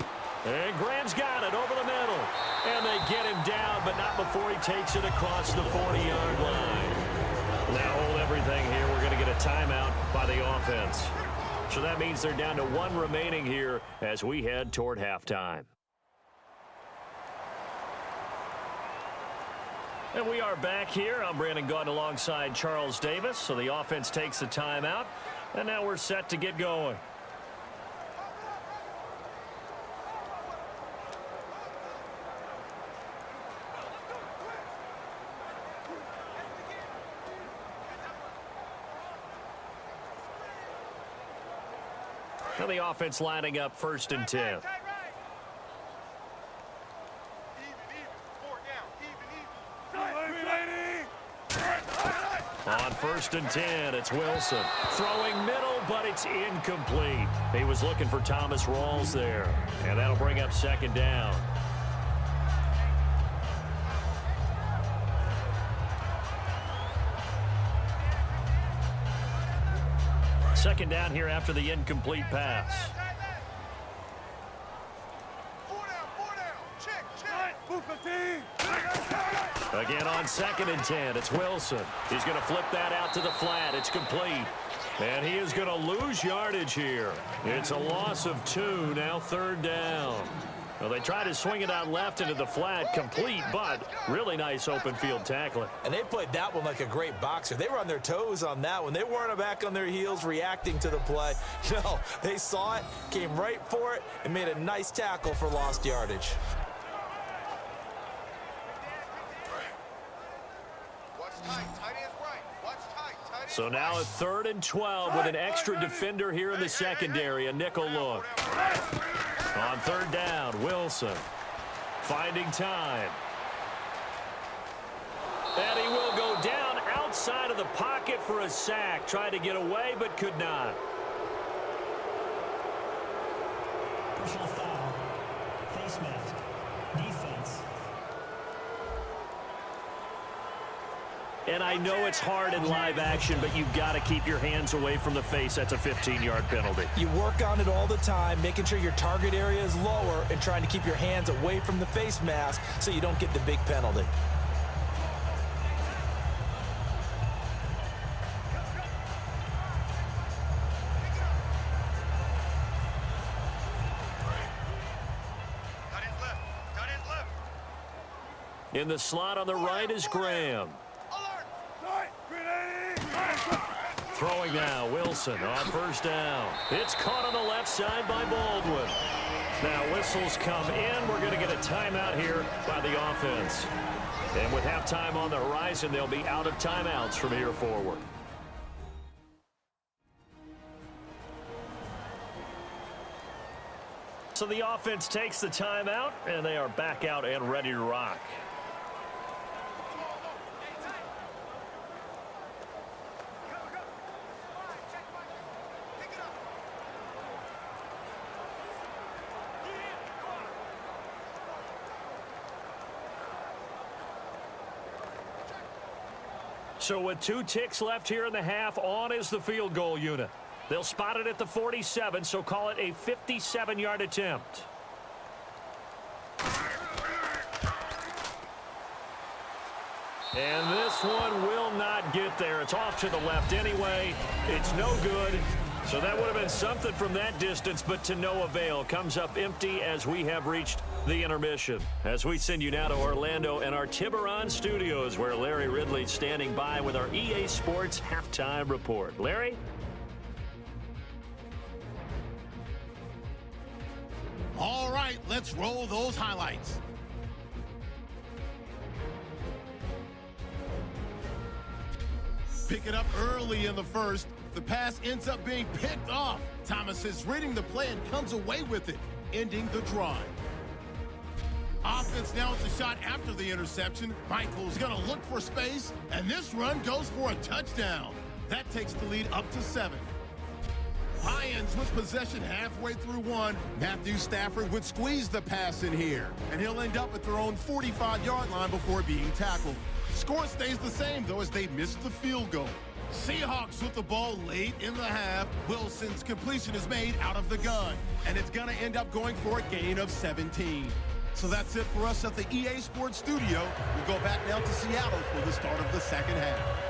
Speaker 3: And Graham's got it over the middle. And they get him down, but not before he takes it across the 40-yard line. Now hold everything here. We're going to get a timeout by the offense. So that means they're down to 1 remaining here as we head toward halftime. And we are back here. I'm Brandon Gaudin alongside Charles Davis. So the offense takes the timeout. And now we're set to get going. Now the offense lining up first and 10.
Speaker 6: Even. 4 down.
Speaker 3: On first and 10, it's Wilson. Throwing middle, but it's incomplete. He was looking for Thomas Rawls there. And that'll bring up second down. Second down here after the incomplete pass.
Speaker 6: 4 down. Check.
Speaker 3: Again on second and 10, it's Wilson. He's going to flip that out to the flat. It's complete. And he is going to lose yardage here. It's a loss of 2, now third down. Well, they tried to swing it out left into the flat, complete, but really nice open field tackling.
Speaker 4: And they played that one like a great boxer. They were on their toes on that one. They weren't back on their heels reacting to the play. No, they saw it, came right for it, and made a nice tackle for lost yardage.
Speaker 6: Watch tight. Tight ends right. Watch tight. Tight ends
Speaker 3: So now a 3rd and 12 with an extra defender here in the secondary, a nickel look. On third down, Wilson finding time. And he will go down outside of the pocket for a sack. Tried to get away, but could not.
Speaker 5: Personal foul. Face mask. Defense.
Speaker 3: And I know it's hard in live action, but you've got to keep your hands away from the face. That's a 15-yard penalty.
Speaker 4: You work on it all the time, making sure your target area is lower and trying to keep your hands away from the face mask so you don't get the big penalty.
Speaker 6: Tight ends left.
Speaker 3: In the slot on the right is Graham. Throwing now, Wilson on first down. It's caught on the left side by Baldwin. Now whistles come in. We're going to get a timeout here by the offense. And with halftime on the horizon, they'll be out of timeouts from here forward. So the offense takes the timeout, and they are back out and ready to rock. So with 2 ticks left here in the half, on is the field goal unit. They'll spot it at the 47, so call it a 57-yard attempt. And this one will not get there. It's off to the left anyway. It's no good. So that would have been something from that distance, but to no avail. Comes up empty as we have reached the intermission. As we send you now to Orlando and our Tiburon studios, where Larry Ridley's standing by with our EA Sports halftime report. Larry?
Speaker 2: All right, let's roll those highlights. Pick it up early in the first. The pass ends up being picked off. Thomas is reading the play and comes away with it, ending the drive. Offense now with the shot after the interception. Michael's going to look for space, and this run goes for a touchdown. That takes the lead up to 7. Lions with possession halfway through 1. Matthew Stafford would squeeze the pass in here, and he'll end up at their own 45-yard line before being tackled. Score stays the same, though, as they missed the field goal. Seahawks with the ball late in the half. Wilson's completion is made out of the gun, and it's going to end up going for a gain of 17. So that's it for us at the EA Sports Studio. We'll go back now to Seattle for the start of the second half.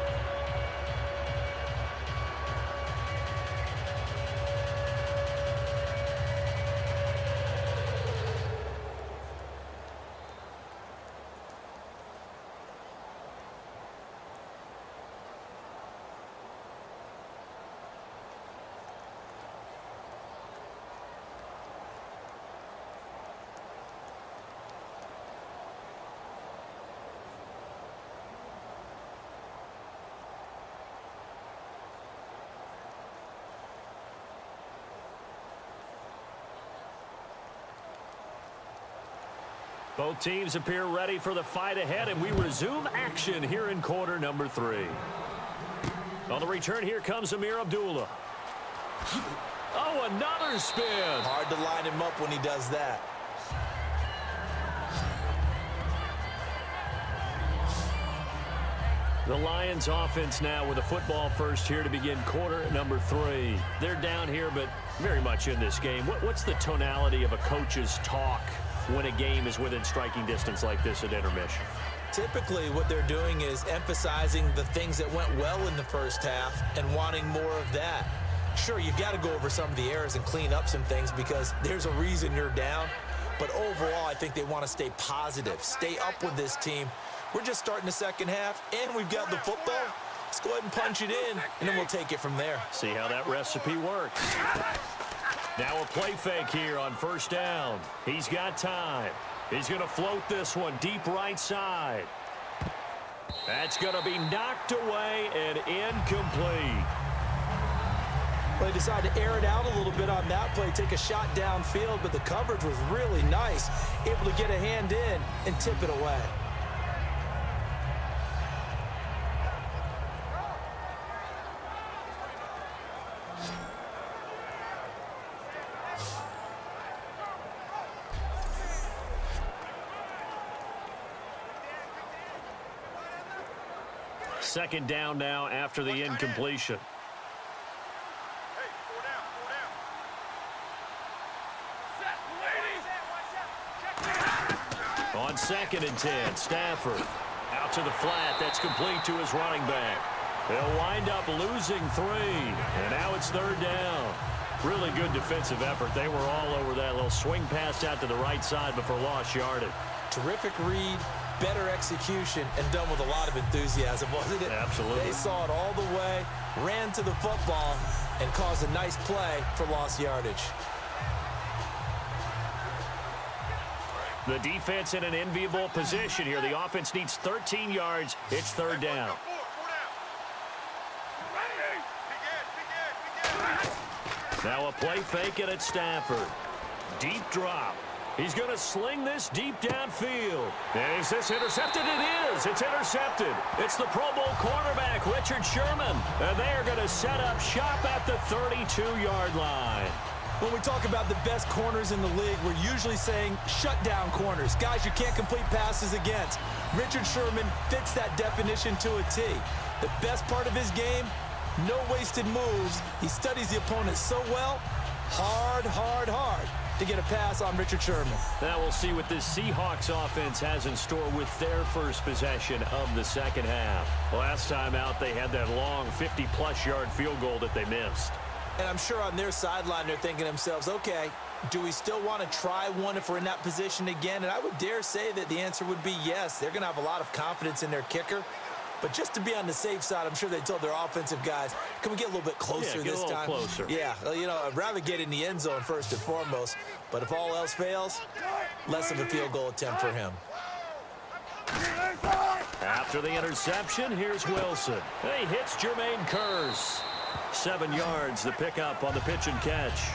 Speaker 3: Both teams appear ready for the fight ahead, and we resume action here in quarter number 3. On the return, here comes Amir Abdullah. Oh, another spin.
Speaker 4: Hard to line him up when he does that.
Speaker 3: The Lions offense now with a football first here to begin quarter number 3. They're down here, but very much in this game. What's the tonality of a coach's talk when a game is within striking distance like this at intermission?
Speaker 4: Typically, what they're doing is emphasizing the things that went well in the first half and wanting more of that. Sure, you've got to go over some of the errors and clean up some things because there's a reason you're down. But overall, I think they want to stay positive, stay up with this team. We're just starting the second half, and we've got the football. Let's go ahead and punch it in, and then we'll take it from there.
Speaker 3: See how that recipe works. Now a play fake here on first down. He's got time. He's going to float this one deep right side. That's going to be knocked away and incomplete.
Speaker 4: Well, they decided to air it out a little bit on that play, take a shot downfield, but the coverage was really nice. Able to get a hand in and tip it away.
Speaker 3: Second down now after the incompletion. On 2nd and 10, Stafford out to the flat. That's complete to his running back. They'll wind up losing 3, and now it's 3rd down. Really good defensive effort. They were all over that little swing pass out to the right side before lost yardage.
Speaker 4: Terrific read, better execution, and done with a lot of enthusiasm, wasn't it?
Speaker 3: Absolutely.
Speaker 4: They saw it all the way, ran to the football, and caused a nice play for lost yardage.
Speaker 3: The defense in an enviable position here. The offense needs 13 yards. It's 3rd down. Now a play fake it at Stafford. Deep drop. He's going to sling this deep downfield. And is this intercepted? It is. It's intercepted. It's the Pro Bowl cornerback, Richard Sherman. And they are going to set up shop at the 32-yard line.
Speaker 4: When we talk about the best corners in the league, we're usually saying shutdown corners, guys you can't complete passes against. Richard Sherman fits that definition to a T. The best part of his game, no wasted moves. He studies the opponent so well, hard to get a pass on Richard Sherman.
Speaker 3: Now we'll see what this Seahawks offense has in store with their first possession of the second half. Last time out, they had that long 50-plus yard field goal that they missed.
Speaker 4: And I'm sure on their sideline they're thinking to themselves, okay, do we still want to try one if we're in that position again? And I would dare say that the answer would be yes. They're going to have a lot of confidence in their kicker. But just to be on the safe side, I'm sure they told their offensive guys, can we get a little bit closer this time?
Speaker 3: Closer.
Speaker 4: Yeah, well, you know, I'd rather get in the end zone first and foremost. But if all else fails, less of a field goal attempt for him.
Speaker 3: After the interception, here's Wilson. He hits Jermaine Kearse. 7 yards, the pickup on the pitch and catch.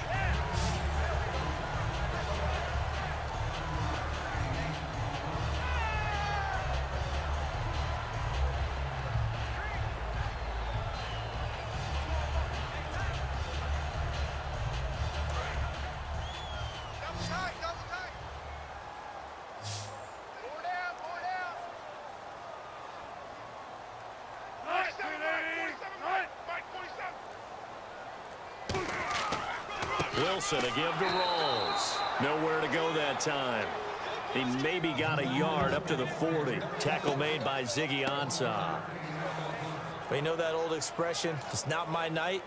Speaker 3: Wilson to give to Rawls. Nowhere to go that time. He maybe got a yard up to the 40. Tackle made by Ziggy Ansah.
Speaker 4: But you know that old expression, it's not my night?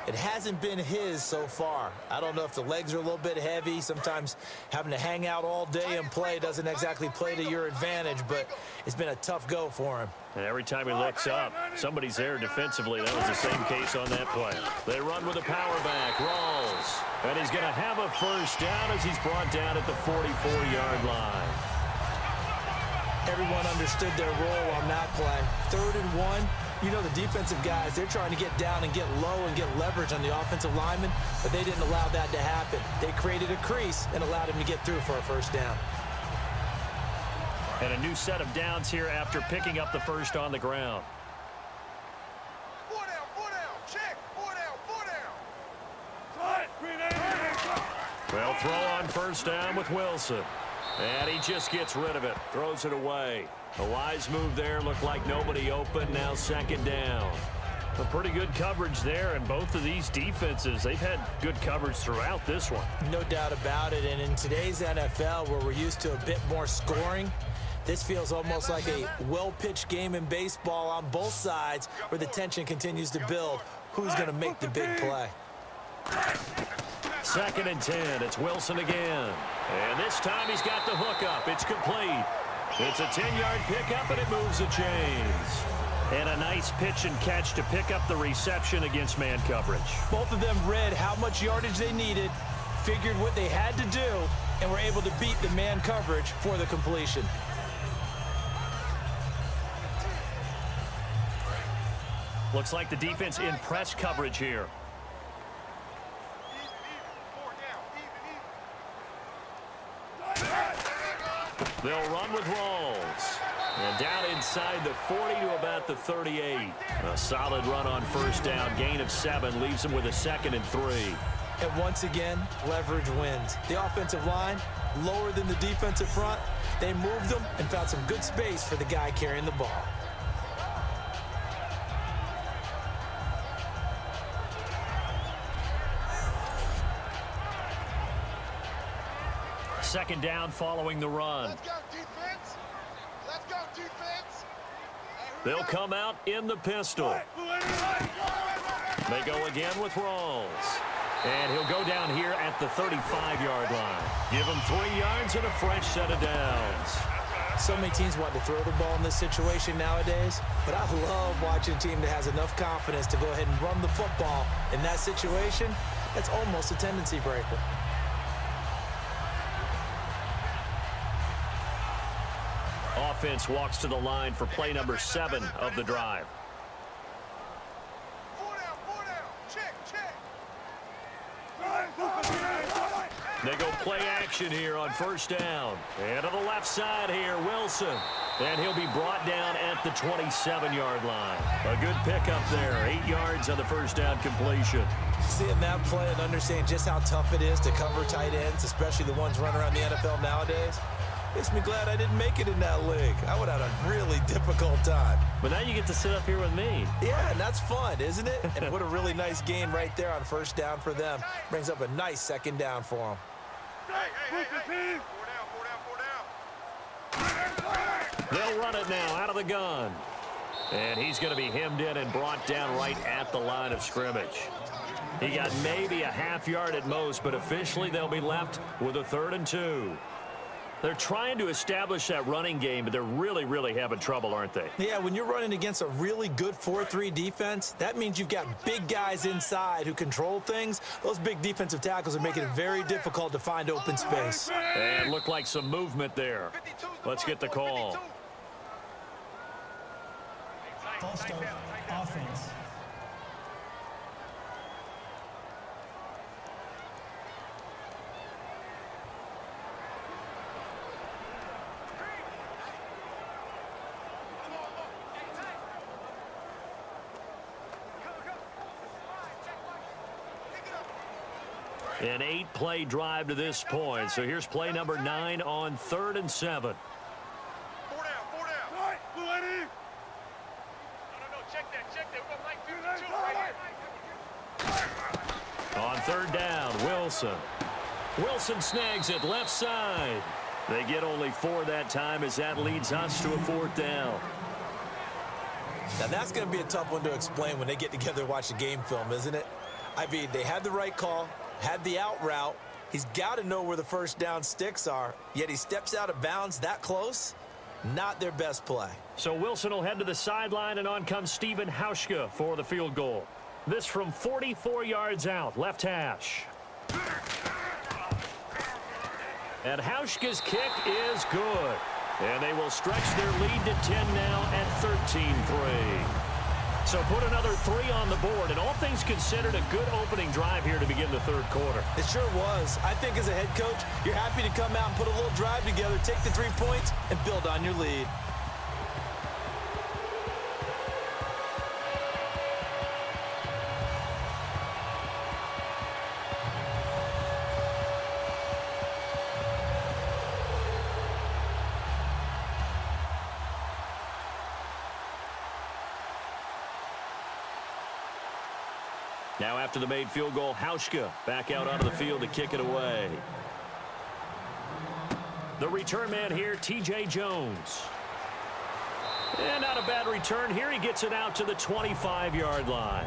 Speaker 4: It hasn't been his so far. I don't know if the legs are a little bit heavy. Sometimes having to hang out all day and play doesn't exactly play to your advantage, but it's been a tough go for him.
Speaker 3: And every time he looks up, somebody's there defensively. That was the same case on that play. They run with a power back, Rawls. And he's going to have a first down as he's brought down at the 44-yard line.
Speaker 4: Everyone understood their role on that play. 3rd and 1. You know the defensive guys, they're trying to get down and get low and get leverage on the offensive lineman, but they didn't allow that to happen. They created a crease and allowed him to get through for a first down.
Speaker 3: And a new set of downs here after picking up the first on the ground.
Speaker 6: 4 down, 4 down, check, 4 down, 4 down.
Speaker 3: Well, throw on first down with Wilson. And he just gets rid of it, throws it away. A wise move there, looked like nobody open, now 2nd down. A pretty good coverage there, and both of these defenses, they've had good coverage throughout this one.
Speaker 4: No doubt about it, and in today's NFL where we're used to a bit more scoring, this feels almost like a well-pitched game in baseball on both sides where the tension continues to build. Who's going to make the big play?
Speaker 3: 2nd and 10, it's Wilson again. And this time he's got the hook up, it's complete. It's a 10-yard pickup, and it moves the chains. And a nice pitch and catch to pick up the reception against man coverage.
Speaker 4: Both of them read how much yardage they needed, figured what they had to do, and were able to beat the man coverage for the completion.
Speaker 3: Looks like the defense in press coverage here. They'll run with Rawls. And down inside the 40 to about the 38. A solid run on first down. Gain of 7 leaves them with a 2nd and 3.
Speaker 4: And once again, leverage wins. The offensive line, lower than the defensive front. They moved them and found some good space for the guy carrying the ball.
Speaker 3: Second down following the run.
Speaker 6: Let's go, defense. Let's go, defense.
Speaker 3: They'll come out in the pistol. They go again with Rawls. And he'll go down here at the 35-yard line. Give him 3 yards and a fresh set of downs.
Speaker 4: So many teams want to throw the ball in this situation nowadays, but I love watching a team that has enough confidence to go ahead and run the football. In that situation, that's almost a tendency breaker.
Speaker 3: Offense walks to the line for play number 7 of the drive.
Speaker 6: 4 down, check, check.
Speaker 3: They go play action here on first down. And to the left side here, Wilson. And he'll be brought down at the 27-yard line. A good pickup there, 8 yards on the first down completion.
Speaker 4: Seeing that play and understanding just how tough it is to cover tight ends, especially the ones running around the NFL nowadays, makes me glad I didn't make it in that league. I would have had a really difficult time.
Speaker 3: But now you get to sit up here with me.
Speaker 4: Yeah, and that's fun, isn't it? And what a really nice gain right there on first down for them. Brings up a nice 2nd down for them.
Speaker 6: Hey. 4 down.
Speaker 3: They'll run it now out of the gun. And he's going to be hemmed in and brought down right at the line of scrimmage. He got maybe a half yard at most, but officially they'll be left with a 3rd and 2. They're trying to establish that running game, but they're really, really having trouble, aren't they?
Speaker 4: Yeah, when you're running against a really good 4-3 defense, that means you've got big guys inside who control things. Those big defensive tackles are making it very difficult to find open space.
Speaker 3: And looked like some movement there. Let's get the call.
Speaker 5: False start, offense.
Speaker 3: An 8-play drive to this point. So here's play number 9 on 3rd and 7.
Speaker 6: 4 down, 4 down. No, check that. We're going to right here.
Speaker 3: On 3rd down, Wilson. Wilson snags it left side. They get only 4 that time as that leads us to a 4th down.
Speaker 4: Now that's going to be a tough one to explain when they get together and watch the game film, isn't it? I mean, they had the right call, had the out route. He's got to know where the first down sticks are, yet he steps out of bounds that close. Not their best play.
Speaker 3: So Wilson will head to the sideline, and on comes Stephen Hauschka for the field goal. This from 44 yards out, left hash. And Hauschka's kick is good. And they will stretch their lead to 10 now at 13-3. So put another 3 on the board, and all things considered, a good opening drive here to begin the 3rd quarter.
Speaker 4: It sure was. I think as a head coach, you're happy to come out and put a little drive together, take the 3 points, and build on your lead.
Speaker 3: Now after the made field goal, Hauschka back out onto the field to kick it away. The return man here, T.J. Jones. And not a bad return here. He gets it out to the 25-yard line.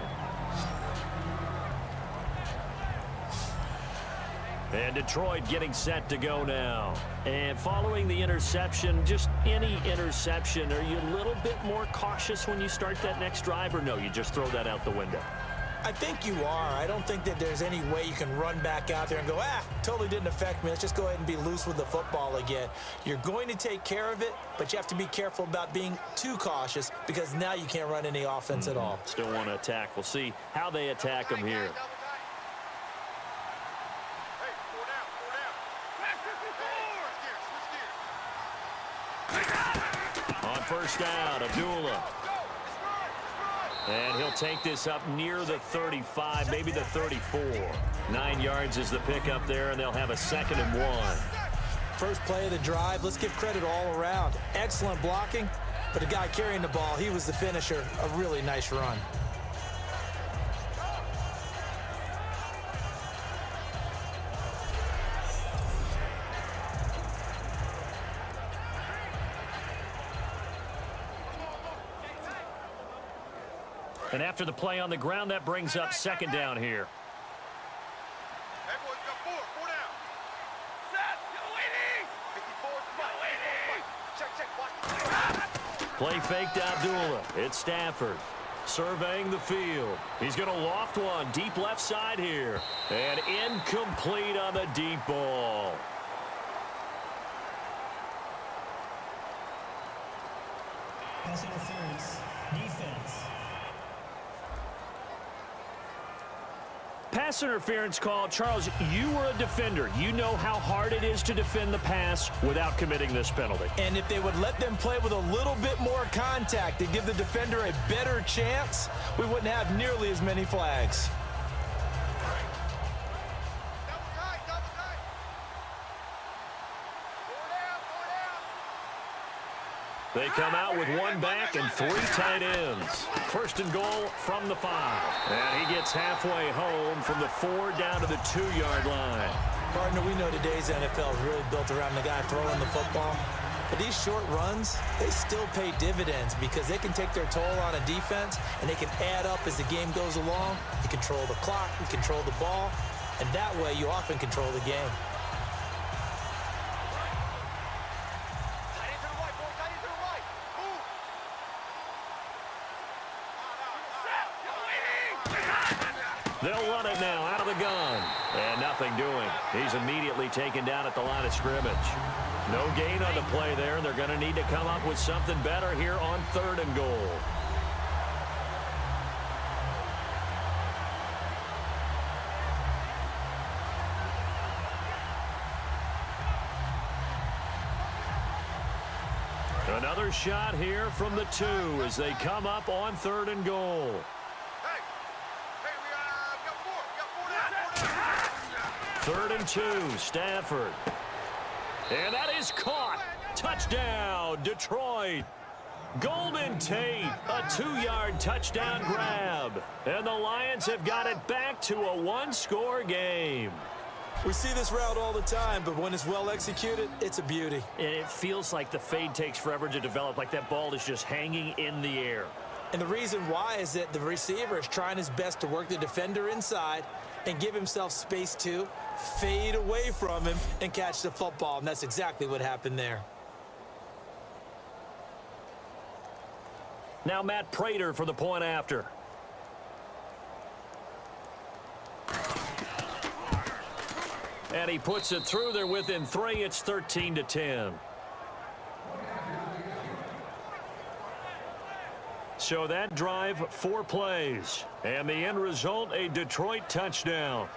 Speaker 3: And Detroit getting set to go now. And following the interception, just any interception, are you a little bit more cautious when you start that next drive, or no, you just throw that out the window?
Speaker 4: I think you are. I don't think that there's any way you can run back out there and go, totally didn't affect me. Let's just go ahead and be loose with the football again. You're going to take care of it, but you have to be careful about being too cautious because now you can't run any offense at all.
Speaker 3: Still want to attack. We'll see how they attack him here. On 1st down, Abdullah. And he'll take this up near the 35, maybe the 34. 9 yards is the pickup there, and they'll have a 2nd and 1.
Speaker 4: First play of the drive, let's give credit all around. Excellent blocking, but the guy carrying the ball, he was the finisher. A really nice run.
Speaker 3: And after the play on the ground, that brings up 2nd down here.
Speaker 6: Hey, boys, we got 4 down. Set, you're waiting. 54, check.
Speaker 3: Play fake to Abdullah. It's Stafford surveying the field. He's going to loft one deep left side here. And incomplete on the deep ball.
Speaker 5: Pass interference. Defense.
Speaker 3: Pass interference call. Charles, you were a defender. You know how hard it is to defend the pass without committing this penalty.
Speaker 4: And if they would let them play with a little bit more contact to give the defender a better chance, we wouldn't have nearly as many flags.
Speaker 6: Double tight. 4 down.
Speaker 3: They come out with 1 back and 3 tight ends. 1st and goal from the 5. And he gets halfway home from the 4 down to the 2-yard line.
Speaker 4: Partner, we know today's NFL is really built around the guy throwing the football. But these short runs, they still pay dividends because they can take their toll on a defense and they can add up as the game goes along. You control the clock, you control the ball, and that way you often control the game.
Speaker 6: Tight end to the right, boy. Tight end to the right. Move.
Speaker 3: They'll run it now out of the gun. And nothing doing. He's immediately taken down at the line of scrimmage. No gain on the play there, and they're going to need to come up with something better here on 3rd and goal. Another shot here from the 2 as they come up on 3rd and goal.
Speaker 6: Hey, we got 4. We got 4 down.
Speaker 3: 3rd and 2, Stafford. And that is caught. Touchdown, Detroit. Golden Tate, a 2-yard touchdown grab. And the Lions have got it back to a 1-score game.
Speaker 4: We see this route all the time, but when it's well executed, it's a beauty.
Speaker 3: And it feels like the fade takes forever to develop, like that ball is just hanging in the air.
Speaker 4: And the reason why is that the receiver is trying his best to work the defender inside and give himself space to fade away from him and catch the football. And that's exactly what happened there.
Speaker 3: Now Matt Prater for the point after. And he puts it through. They're within 3. It's 13-10. So that drive, 4 plays. And the end result, a Detroit touchdown.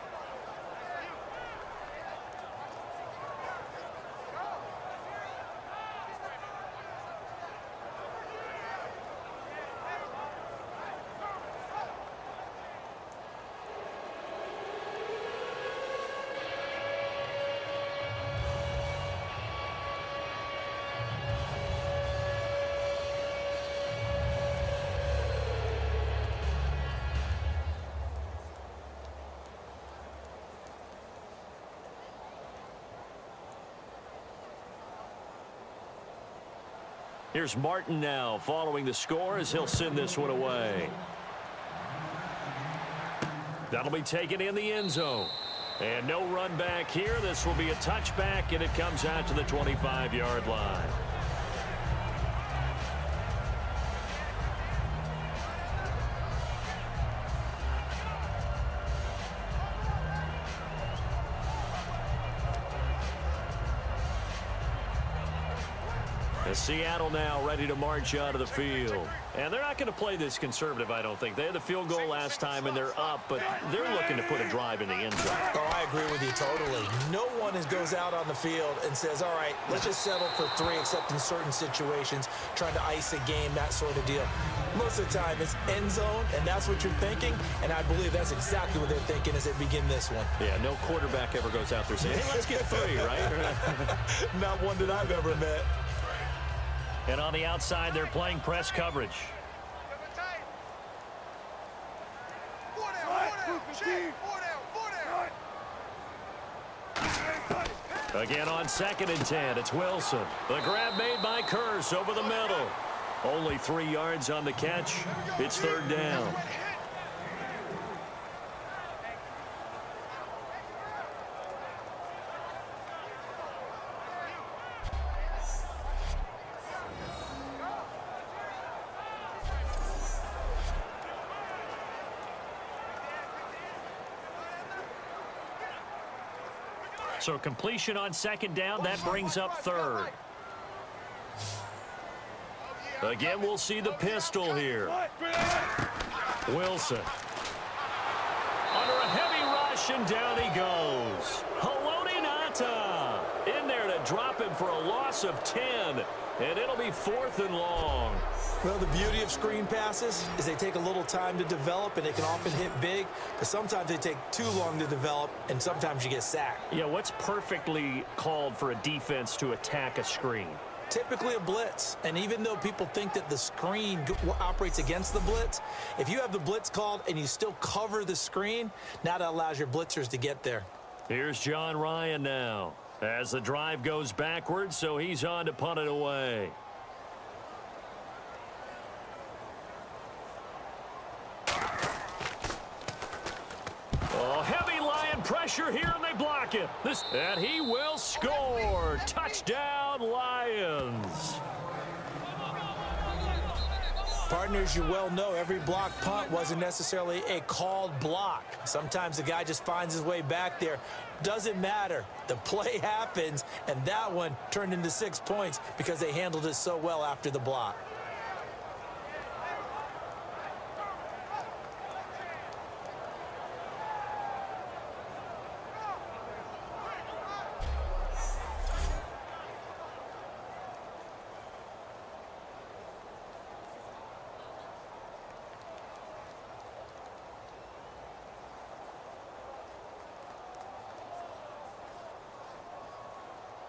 Speaker 3: Here's Martin now following the score as he'll send this one away. That'll be taken in the end zone. And no run back here. This will be a touchback, and it comes out to the 25-yard line. Seattle now ready to march out of the field. And they're not going to play this conservative, I don't think. They had the field goal last time, and they're up, but they're looking to put a drive in the end zone.
Speaker 4: Oh, I agree with you totally. No one goes out on the field and says, all right, let's just settle for 3, except in certain situations, trying to ice a game, that sort of deal. Most of the time, it's end zone, and that's what you're thinking, and I believe that's exactly what they're thinking as they begin this one.
Speaker 3: Yeah, no quarterback ever goes out there saying, hey, let's get 3, right?
Speaker 4: Not one that I've ever met.
Speaker 3: And on the outside, they're playing press coverage. Again on 2nd and 10, it's Wilson. The grab made by Curse over the middle. Only 3 yards on the catch. It's 3rd down. So completion on 2nd down, that brings up 3rd. Again, we'll see the pistol here. Wilson. Under a heavy rush, and down he goes. Haloti Ngata in there to drop him for a loss of 10, and it'll be 4th and long.
Speaker 4: Well, the beauty of screen passes is they take a little time to develop, and they can often hit big, but sometimes they take too long to develop, and sometimes you get sacked.
Speaker 3: Yeah, what's perfectly called for a defense to attack a screen?
Speaker 4: Typically a blitz, and even though people think that the screen operates against the blitz, if you have the blitz called and you still cover the screen, now that allows your blitzers to get there.
Speaker 3: Here's John Ryan now as the drive goes backwards, so he's on to punt it away. Oh, heavy Lion pressure here, and they block it. And he will score. Touchdown, Lions.
Speaker 4: Partners, you well know every block punt wasn't necessarily a called block. Sometimes the guy just finds his way back there. Doesn't matter. The play happens, and that one turned into 6 points because they handled it so well after the block.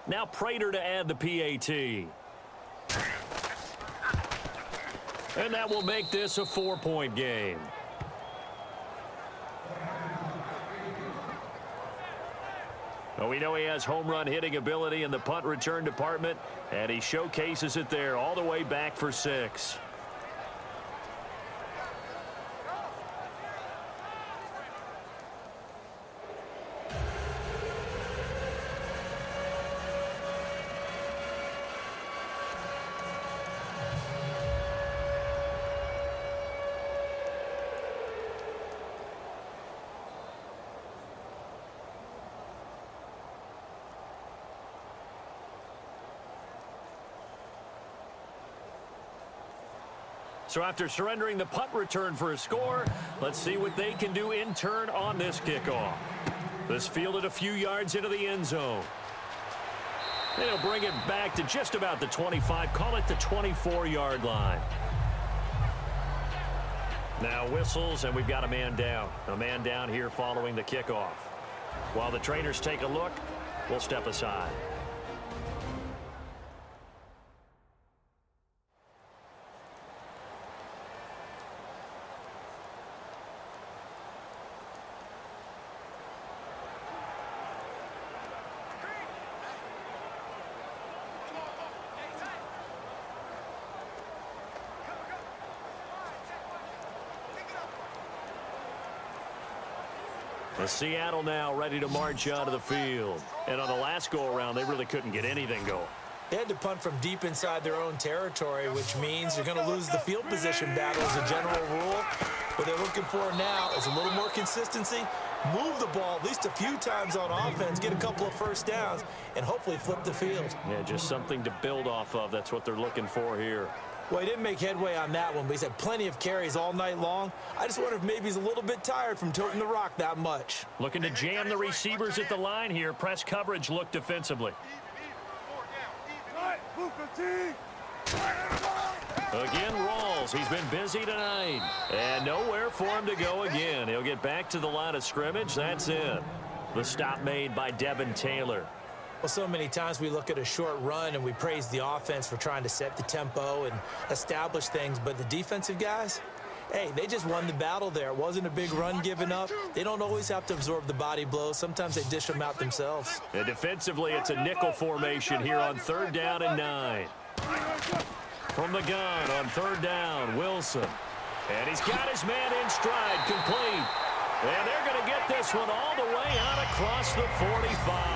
Speaker 3: Now Prater to add the PAT. And that will make this a 4-point game. Well, we know he has home run hitting ability in the punt return department, and he showcases it there all the way back for 6. So after surrendering the punt return for a score, let's see what they can do in turn on this kickoff. This fielded a few yards into the end zone. They'll bring it back to just about the 25, call it the 24-yard line. Now whistles, and we've got a man down. A man down here following the kickoff. While the trainers take a look, we'll step aside. Seattle now ready to march out of the field. And on the last go-around, they really couldn't get anything going.
Speaker 4: They had to punt from deep inside their own territory, which means you're going to lose the field position battle as a general rule. What they're looking for now is a little more consistency, move the ball at least a few times on offense, get a couple of first downs, and hopefully flip the field.
Speaker 3: Yeah, just something to build off of. That's what they're looking for here.
Speaker 4: Well, he didn't make headway on that one, but he's had plenty of carries all night long. I just wonder if maybe he's a little bit tired from toting the rock that much.
Speaker 3: Looking to jam the receivers at the line here. Press coverage look defensively. Again, Rawls. He's been busy tonight. And nowhere for him to go again. He'll get back to the line of scrimmage. That's it. The stop made by Devin Taylor.
Speaker 4: Well, so many times we look at a short run and we praise the offense for trying to set the tempo and establish things, but the defensive guys, hey, they just won the battle there. It wasn't a big run given up. They don't always have to absorb the body blows. Sometimes they dish them out themselves.
Speaker 3: And defensively, it's a nickel formation here on 3rd down and 9. From the gun on 3rd down, Wilson. And he's got his man in stride, complete. And they're going to get this one all the way out across the 45.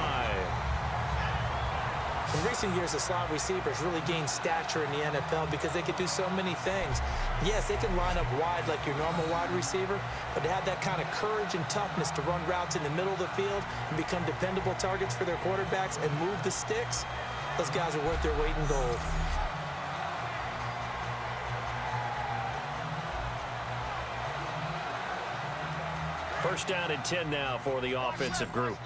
Speaker 4: In recent years, the slot receivers really gained stature in the NFL because they could do so many things. Yes, they can line up wide like your normal wide receiver, but to have that kind of courage and toughness to run routes in the middle of the field and become dependable targets for their quarterbacks and move the sticks, those guys are worth their weight in gold.
Speaker 3: First down and 10 now for the offensive group.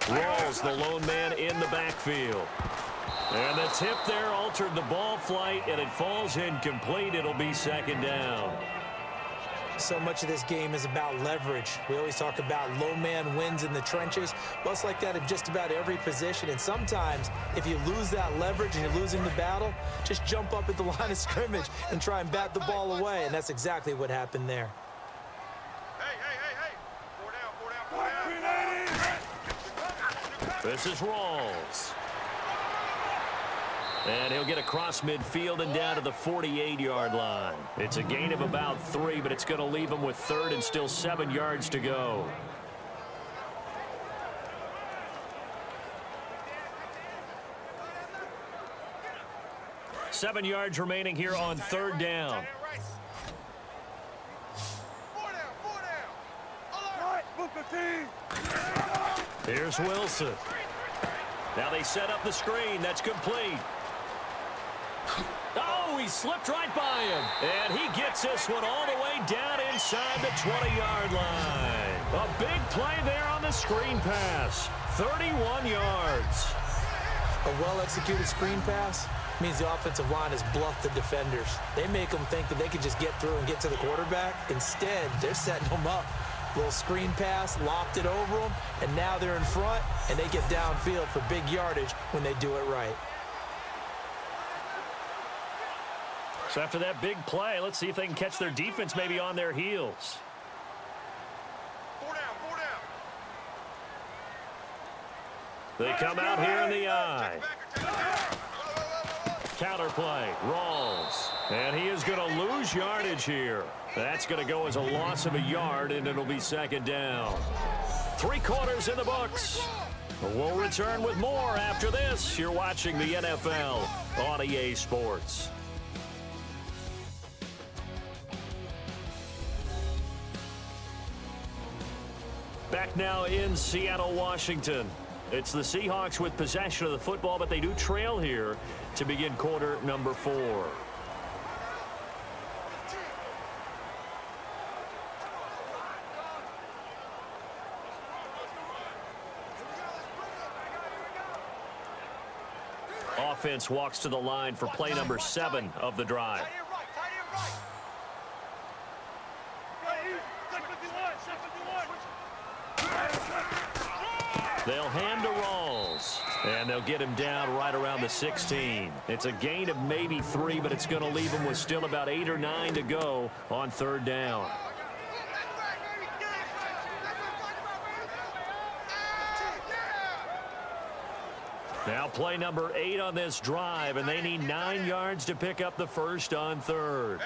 Speaker 3: Rawls, the lone man in the backfield. And the tip there altered the ball flight, and it falls incomplete. It'll be 2nd down.
Speaker 4: So much of this game is about leverage. We always talk about low man wins in the trenches. Well, it's like that in just about every position. And sometimes, if you lose that leverage and you're losing the battle, just jump up at the line of scrimmage and try and bat the ball away. And that's exactly what happened there.
Speaker 3: This is Rawls. And he'll get across midfield and down to the 48-yard line. It's a gain of about 3, but it's going to leave him with 3rd and still 7 yards to go. Seven yards remaining here on 3rd down. Here's Wilson. Now they set up the screen. That's complete. Oh, he slipped right by him. And he gets this one all the way down inside the 20-yard line. A big play there on the screen pass. 31 yards.
Speaker 4: A well-executed screen pass means the offensive line has bluffed the defenders. They make them think that they can just get through and get to the quarterback. Instead, they're setting them up. Little screen pass, lofted over them, and now they're in front, and they get downfield for big yardage when they do it right.
Speaker 3: So after that big play, let's see if they can catch their defense maybe on their heels.
Speaker 6: 4 down, 4 down.
Speaker 3: They come out here in the eye. Counter play, Rawls. And he is going to lose yardage here. That's going to go as a loss of a yard, and it'll be second down. 3 quarters in the books. We'll return with more after this. You're watching the NFL on EA Sports. Back now in Seattle, Washington. It's the Seahawks with possession of the football, but they do trail here to begin quarter number 4. Offense walks to the line for play number 7 of the drive. They'll hand to Rawls, and they'll get him down right around the 16. It's a gain of maybe 3, but it's going to leave him with still about 8 or 9 to go on third down. Now play number 8 on this drive, and they need 9 yards to pick up the first on third.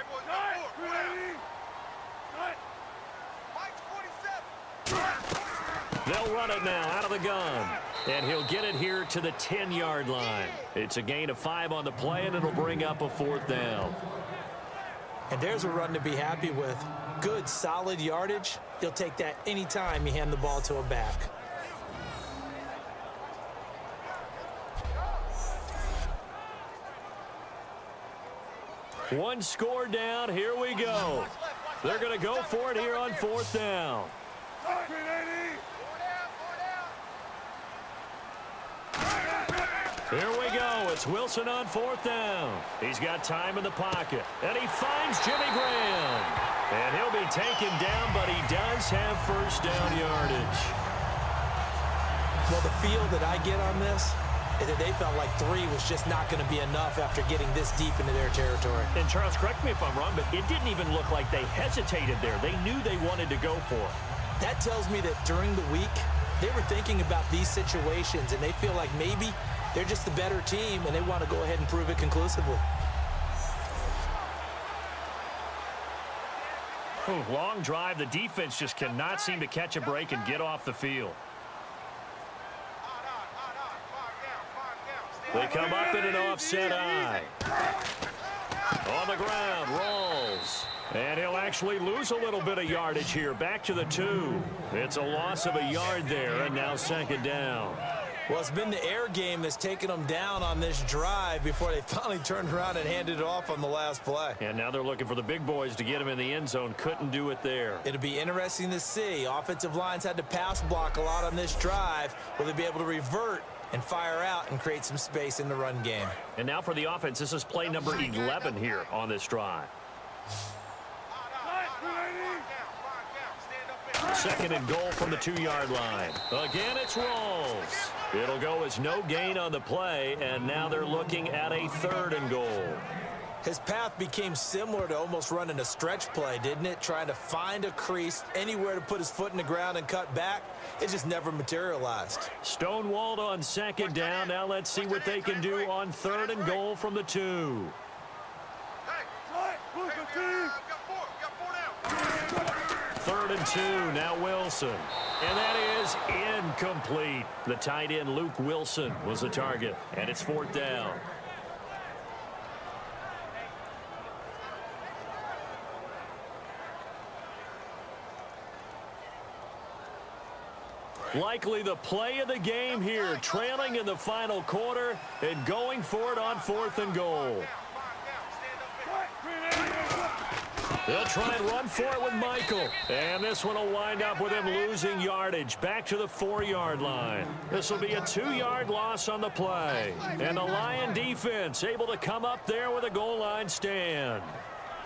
Speaker 3: They'll run it now out of the gun, and he'll get it here to the 10-yard line. It's a gain of 5 on the play, and it'll bring up a fourth down.
Speaker 4: And there's a run to be happy with. Good, solid yardage. He'll take that anytime you hand the ball to a back.
Speaker 3: One score down. Here we go. They're going to go for it here on fourth down. Here we go. It's Wilson on fourth down. He's got time in the pocket. And he finds Jimmy Graham. And he'll be taken down, but he does have first down yardage.
Speaker 4: Well, the feel that I get on this is that they felt like 3 was just not going to be enough after getting this deep into their territory.
Speaker 3: And Charles, correct me if I'm wrong, but it didn't even look like they hesitated there. They knew they wanted to go for it.
Speaker 4: That tells me that during the week, they were thinking about these situations, and they feel like maybe they're just the better team, and they want to go ahead and prove it conclusively.
Speaker 3: Long drive. The defense just cannot seem to catch a break and get off the field. They come up in an offset eye. On the ground, Rawls. And he'll actually lose a little bit of yardage here. Back to the 2. It's a loss of a yard there, and now second down.
Speaker 4: Well, it's been the air game that's taken them down on this drive before they finally turned around and handed it off on the last play.
Speaker 3: And now they're looking for the big boys to get him in the end zone. Couldn't do it there.
Speaker 4: It'll be interesting to see. Offensive lines had to pass block a lot on this drive. Will they be able to revert and fire out and create some space in the run game?
Speaker 3: And now for the offense, this is play number 11 here on this drive. Second and goal from the 2-yard line. Again, it's Rawls. It'll go as no gain on the play, and now they're looking at a 3rd and goal.
Speaker 4: His path became similar to almost running a stretch play, didn't it? Trying to find a crease, anywhere to put his foot in the ground and cut back. It just never materialized.
Speaker 3: Stonewalled on second down. Now let's see what they can do on 3rd and goal from the 2. Third and 2, now Wilson. And that is incomplete. The tight end, Luke Wilson, was the target. And it's 4th down. Likely the play of the game here, trailing in the final quarter and going for it on 4th and goal. They'll try and run for it with Michael. And this one will wind up with him losing yardage back to the 4-yard line. This will be a 2-yard loss on the play. And the Lion defense able to come up there with a goal line stand.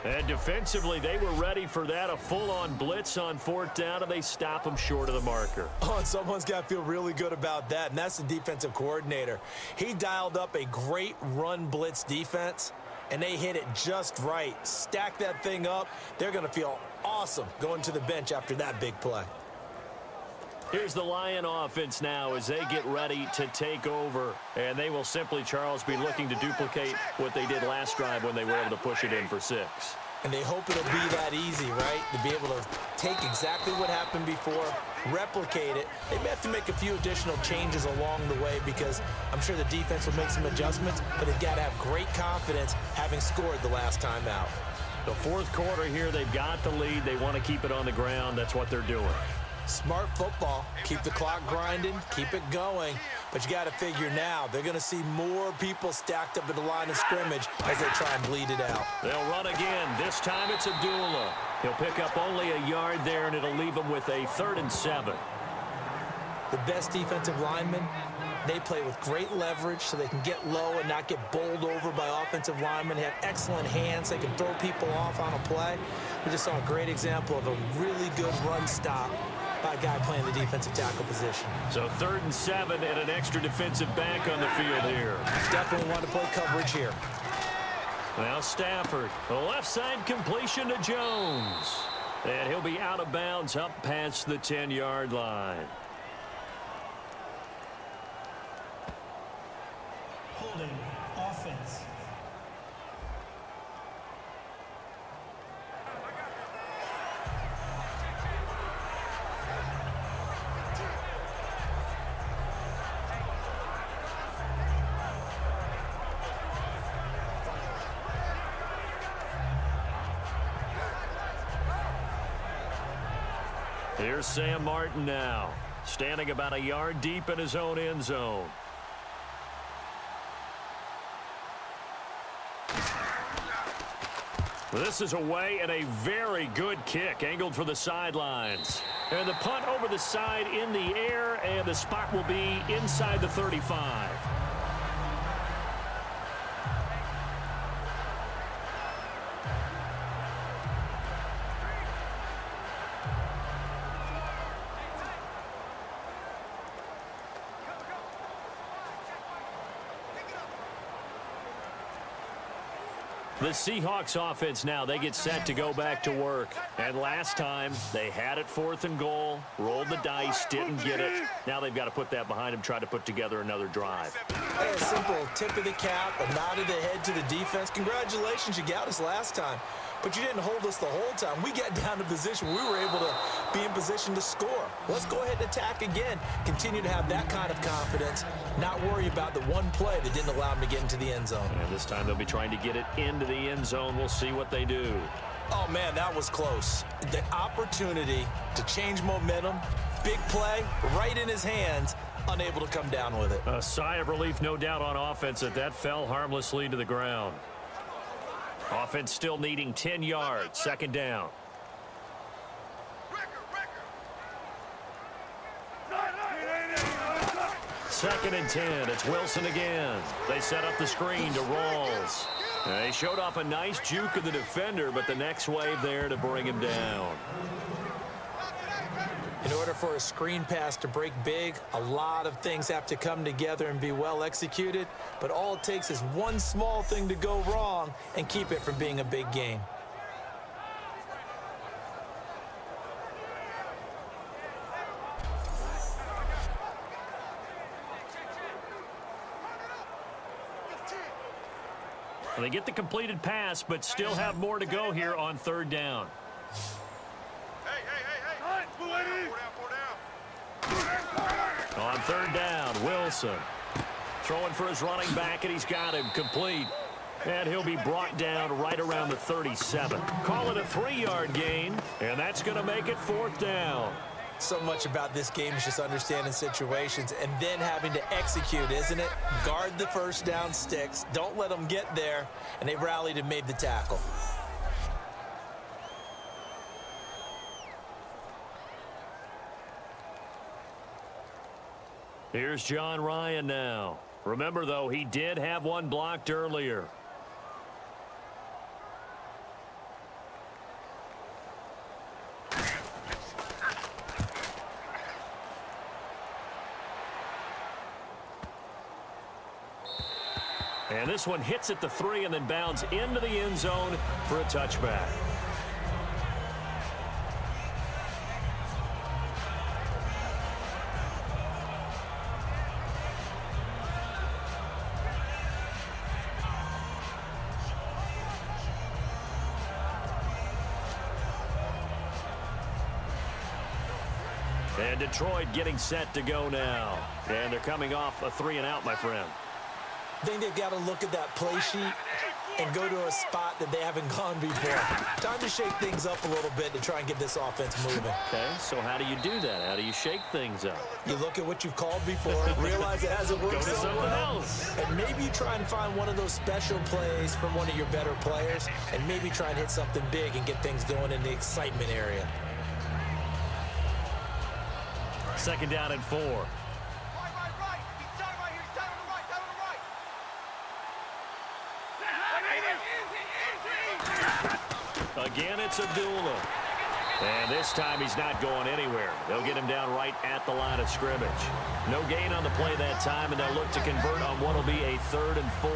Speaker 3: And defensively, they were ready for that. A full-on blitz on 4th down, and they stop them short of the marker.
Speaker 4: Oh, and someone's got to feel really good about that, and that's the defensive coordinator. He dialed up a great run blitz defense, and they hit it just right. Stack that thing up. They're going to feel awesome going to the bench after that big play.
Speaker 3: Here's the Lion offense now as they get ready to take over. And they will simply, Charles, be looking to duplicate what they did last drive when they were able to push it in for 6.
Speaker 4: And they hope it'll be that easy, right? To be able to take exactly what happened before, replicate it. They may have to make a few additional changes along the way because I'm sure the defense will make some adjustments, but they've got to have great confidence having scored the last time out.
Speaker 3: The 4th quarter here, they've got the lead. They want to keep it on the ground. That's what they're doing.
Speaker 4: Smart football. Keep the clock grinding. Keep it going. But you got to figure now, they're going to see more people stacked up at the line of scrimmage as they try and bleed it out.
Speaker 3: They'll run again. This time it's Abdullah. He'll pick up only a yard there, and it'll leave him with a 3rd and 7.
Speaker 4: The best defensive linemen, they play with great leverage so they can get low and not get bowled over by offensive linemen. They have excellent hands. They can throw people off on a play. We just saw a great example of a really good run stop by a guy playing the defensive tackle position.
Speaker 3: So 3rd and 7 and an extra defensive back on the field here.
Speaker 4: Definitely want to play coverage here.
Speaker 3: Now Stafford, the left side completion to Jones. And he'll be out of bounds up past the 10-yard line.
Speaker 5: Holding offense.
Speaker 3: Here's Sam Martin now, standing about a yard deep in his own end zone. This is away and a very good kick, angled for the sidelines. And the punt over the side in the air, and the spot will be inside the 35. The Seahawks offense now, they get set to go back to work. And last time, they had it 4th and goal, rolled the dice, didn't get it. Now they've got to put that behind them, try to put together another drive.
Speaker 4: Hey, a simple tip of the cap, a nod of the head to the defense. Congratulations, you got us last time. But you didn't hold us the whole time. We got down to position. We were able to be in position to score. Let's go ahead and attack again. Continue to have that kind of confidence. Not worry about the one play that didn't allow them to get into the end zone.
Speaker 3: And this time they'll be trying to get it into the end zone. We'll see what they do.
Speaker 4: Oh, man, that was close. The opportunity to change momentum, big play, right in his hands, unable to come down with it.
Speaker 3: A sigh of relief, no doubt, on offense that fell harmlessly to the ground. Offense still needing 10 yards, 2nd down. 2nd and 10. It's Wilson again. They set up the screen to Rawls. They showed off a nice juke of the defender, but the next wave there to bring him down.
Speaker 4: In order for a screen pass to break big, a lot of things have to come together and be well executed, but all it takes is one small thing to go wrong and keep it from being a big gain.
Speaker 3: Well, they get the completed pass, but still have more to go here on 3rd down. On 3rd down, Wilson throwing for his running back, and he's got him complete. And he'll be brought down right around the 37. Call it a 3-yard gain, and that's going to make it 4th down.
Speaker 4: So much about this game is just understanding situations and then having to execute, isn't it? Guard the first down sticks. Don't let them get there. And they rallied and made the tackle.
Speaker 3: Here's John Ryan now. Remember, though, he did have one blocked earlier. And this one hits at the 3 and then bounds into the end zone for a touchback. And Detroit getting set to go now. And they're coming off a 3-and-out, my friend.
Speaker 4: I think they've got to look at that play sheet and go to a spot that they haven't gone before. Time to shake things up a little bit to try and get this offense moving.
Speaker 3: Okay, so how do you do that? How do you shake things up?
Speaker 4: You look at what you've called before, realize it hasn't worked
Speaker 3: Go to
Speaker 4: so
Speaker 3: something
Speaker 4: well,
Speaker 3: else.
Speaker 4: and maybe you try and find one of those special plays from one of your better players, and maybe try and hit something big and get things going in the excitement area.
Speaker 3: 2nd down and 4.
Speaker 6: Right. He's down right here. He's down on the right. Down on the right.
Speaker 3: Again, it's Abdullah. And this time he's not going anywhere. They'll get him down right at the line of scrimmage. No gain on the play that time, and they'll look to convert on what will be a 3rd and 4.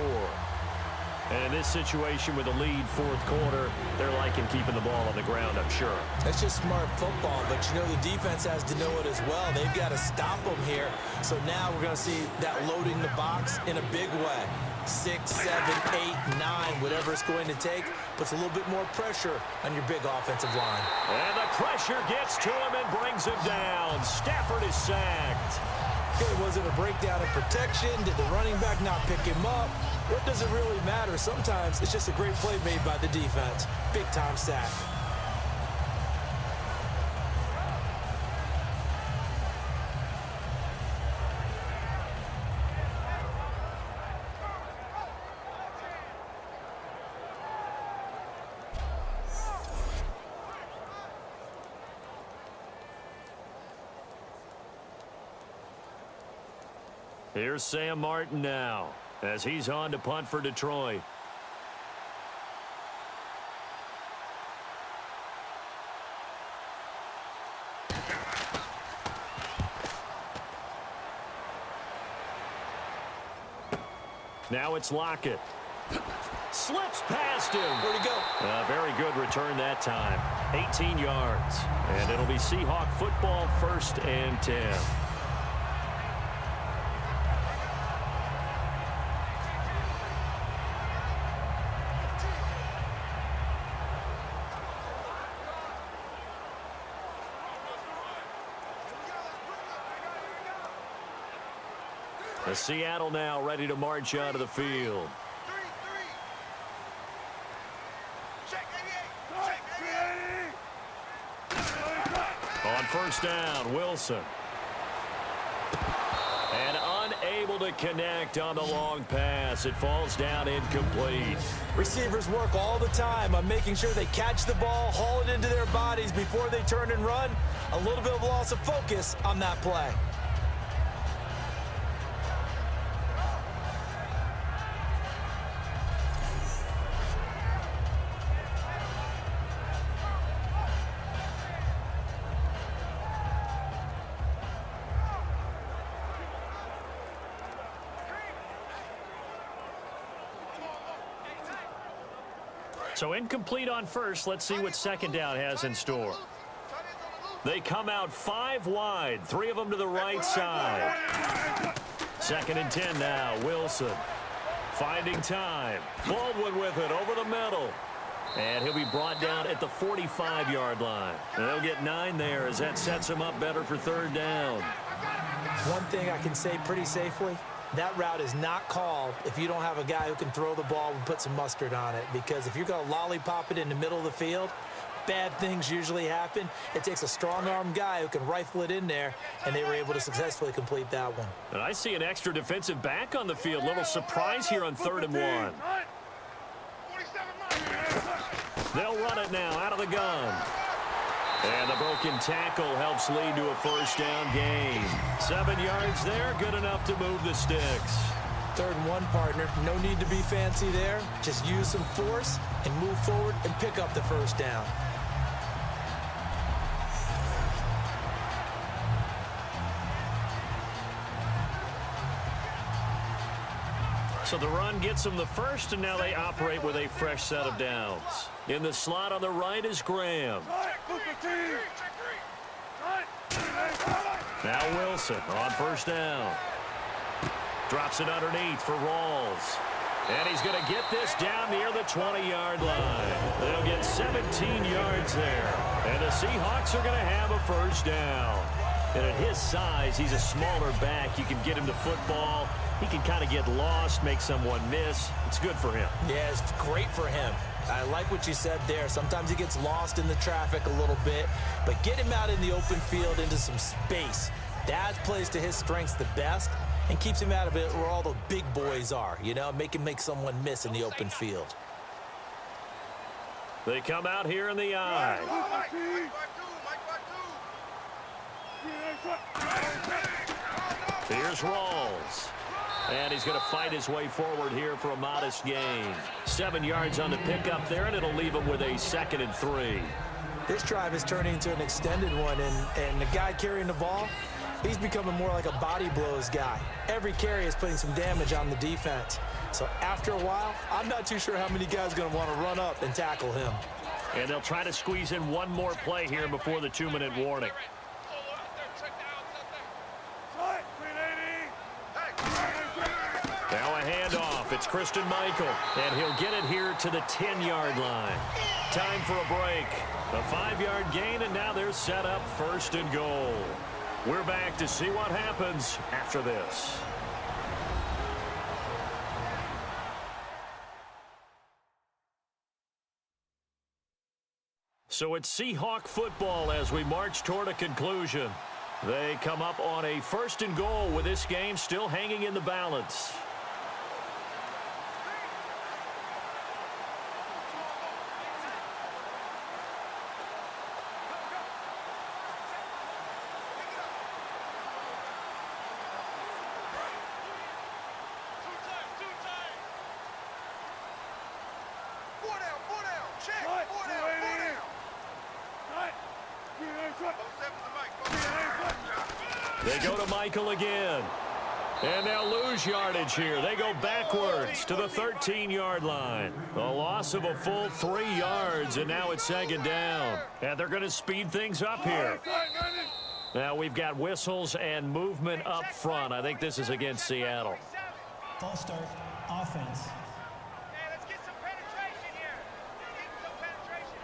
Speaker 3: And in this situation with the lead 4th quarter, they're liking keeping the ball on the ground, I'm sure.
Speaker 4: That's just smart football, but you know the defense has to know it as well. They've got to stop them here. So now we're going to see that loading the box in a big way. 6, 7, 8, 9, whatever it's going to take, puts a little bit more pressure on your big offensive line.
Speaker 3: And the pressure gets to him and brings him down. Stafford is sacked.
Speaker 4: Okay, was it a breakdown in protection? Did the running back not pick him up? What does it really matter? Sometimes it's just a great play made by the defense. Big-time sack.
Speaker 3: Here's Sam Martin now as he's on to punt for Detroit. Now it's Lockett. Slips past him.
Speaker 4: Where'd he go?
Speaker 3: Very good return that time. 18 yards. And it'll be Seahawk football, 1st and 10. The Seattle now ready to march out of the field.
Speaker 6: 3. Check 88.
Speaker 3: On 1st down, Wilson. And unable to connect on the long pass. It falls down incomplete.
Speaker 4: Receivers work all the time on making sure they catch the ball, haul it into their bodies before they turn and run. A little bit of loss of focus on that play.
Speaker 3: So incomplete on 1st. Let's see what 2nd down has in store. They come out 5 wide, 3 of them to the right side. 2nd and 10 now, Wilson. Finding time. Baldwin with it over the middle. And he'll be brought down at the 45-yard line. They'll get 9 there as that sets him up better for 3rd down.
Speaker 4: One thing I can say pretty safely, that route is not called if you don't have a guy who can throw the ball and put some mustard on it. Because if you're going to lollipop it in the middle of the field, bad things usually happen. It takes a strong-arm guy who can rifle it in there, and they were able to successfully complete that one.
Speaker 3: And I see an extra defensive back on the field. Little surprise here on 3rd and 1.
Speaker 6: 47.
Speaker 3: They'll run it now out of the gun. And the broken tackle helps lead to a 1st down gain. 7 yards there, good enough to move the sticks.
Speaker 4: 3rd and 1, partner. No need to be fancy there. Just use some force and move forward and pick up the 1st down.
Speaker 3: So the run gets them the first, and now they operate with a fresh set of downs. In the slot on the right is Graham. Now Wilson on first down. Drops it underneath for Rawls. And he's going to get this down near the 20-yard line. They'll get 17 yards there. And the Seahawks are going to have a first down. And at his size, he's a smaller back. You can get him to football. He can kind of get lost, make someone miss. It's good for him.
Speaker 4: Yeah, it's great for him. I like what you said there. Sometimes he gets lost in the traffic a little bit, but get him out in the open field into some space. That plays to his strengths the best and keeps him out of it where all the big boys are, you know, make someone miss in the open field.
Speaker 3: They come out here in the eye. Here's Rawls. And he's going to fight his way forward here for a modest gain. 7 yards on the pickup there, and it'll leave him with a 2nd and 3.
Speaker 4: This drive is turning into an extended one, and the guy carrying the ball, he's becoming more like a body blows guy. Every carry is putting some damage on the defense. So after a while, I'm not too sure how many guys are going to want to run up and tackle him.
Speaker 3: And they'll try to squeeze in one more play here before the 2-minute warning. Now a handoff. It's Christine Michael, and he'll get it here to the 10-yard line. Time for a break. A 5-yard gain, and now they're set up 1st and goal. We're back to see what happens after this. So it's Seahawk football as we march toward a conclusion. They come up on a 1st and goal with this game still hanging in the balance. They go to Michael again. And they'll lose yardage here. They go backwards to the 13-yard line. A loss of a full 3 yards, and now it's 2nd down. And they're going to speed things up here. Now we've got whistles and movement up front. I think this is against Seattle.
Speaker 5: False start, offense.
Speaker 6: Let's get some penetration here. Get some penetration.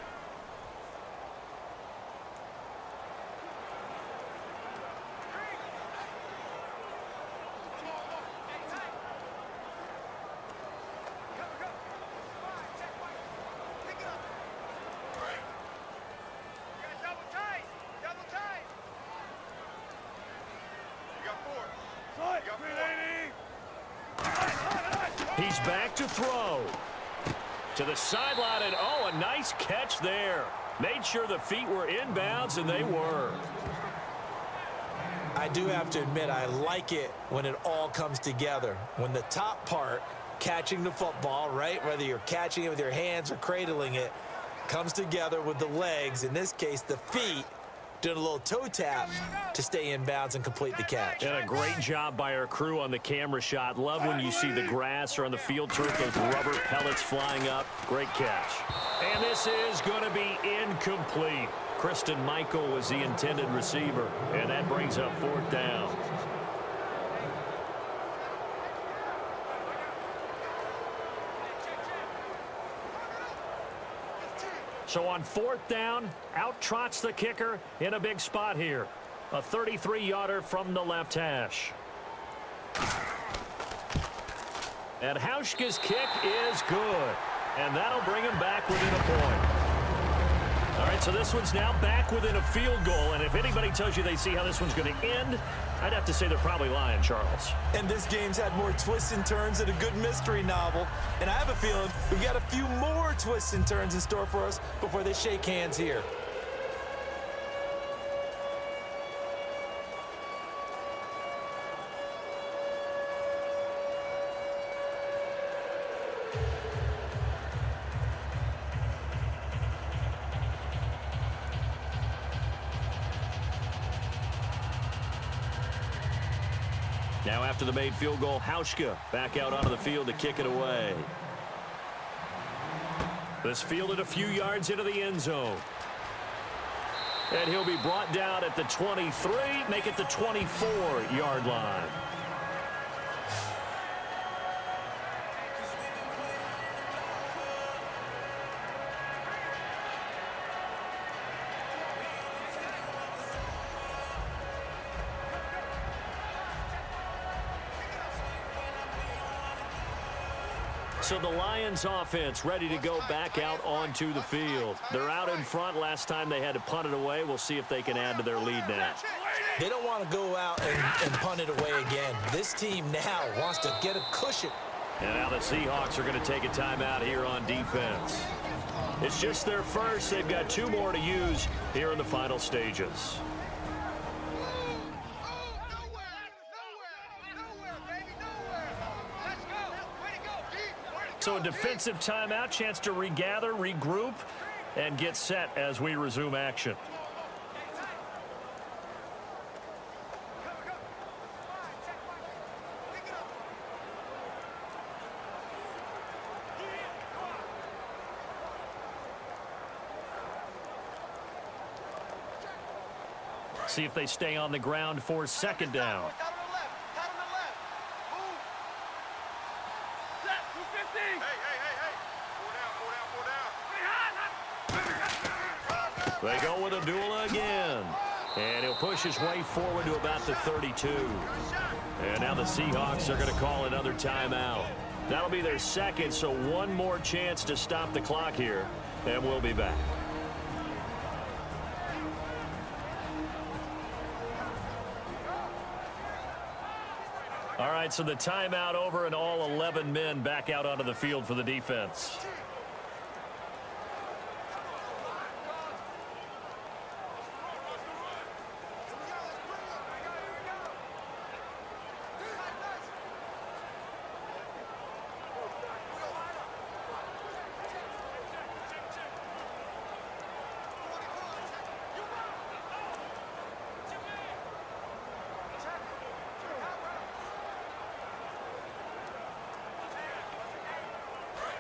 Speaker 3: He's back to throw. To the sideline, and oh, a nice catch there. Made sure the feet were inbounds, and they were.
Speaker 4: I do have to admit, I like it when it all comes together. When the top part, catching the football, right, whether you're catching it with your hands or cradling it, comes together with the legs, in this case the feet, doing a little toe tap to stay in bounds and complete the catch.
Speaker 3: And a great job by our crew on the camera shot. Love when you see the grass or on the field turf, those rubber pellets flying up. Great catch. And this is going to be incomplete. Christine Michael was the intended receiver, and that brings up 4th down. So on 4th down, out trots the kicker in a big spot here. A 33-yarder from the left hash. And Hauschka's kick is good. And that'll bring him back within a point. All right, so this one's now back within a field goal. And if anybody tells you they see how this one's going to end, I'd have to say they're probably lying, Charles.
Speaker 4: And this game's had more twists and turns than a good mystery novel. And I have a feeling we've got a few more twists and turns in store for us before they shake hands here.
Speaker 3: Now after the made field goal, Hauschka back out onto the field to kick it away. This fielded a few yards into the end zone. And he'll be brought down at the 23, make it the 24-yard line. So the Lions offense ready to go back out onto the field. They're out in front. Last time they had to punt it away. We'll see if they can add to their lead now.
Speaker 4: They don't want to go out and punt it away again. This team now wants to get a cushion.
Speaker 3: And now the Seahawks are going to take a timeout here on defense. It's just their first. They've got 2 more to use here in the final stages. So a defensive timeout, chance to regather, regroup, and get set as we resume action. See if they stay on the ground for second down. They go with Abdullah again. And he'll push his way forward to about the 32. And now the Seahawks are going to call another timeout. That'll be their second, so one more chance to stop the clock here. And we'll be back. All right, so the timeout over and all 11 men back out onto the field for the defense.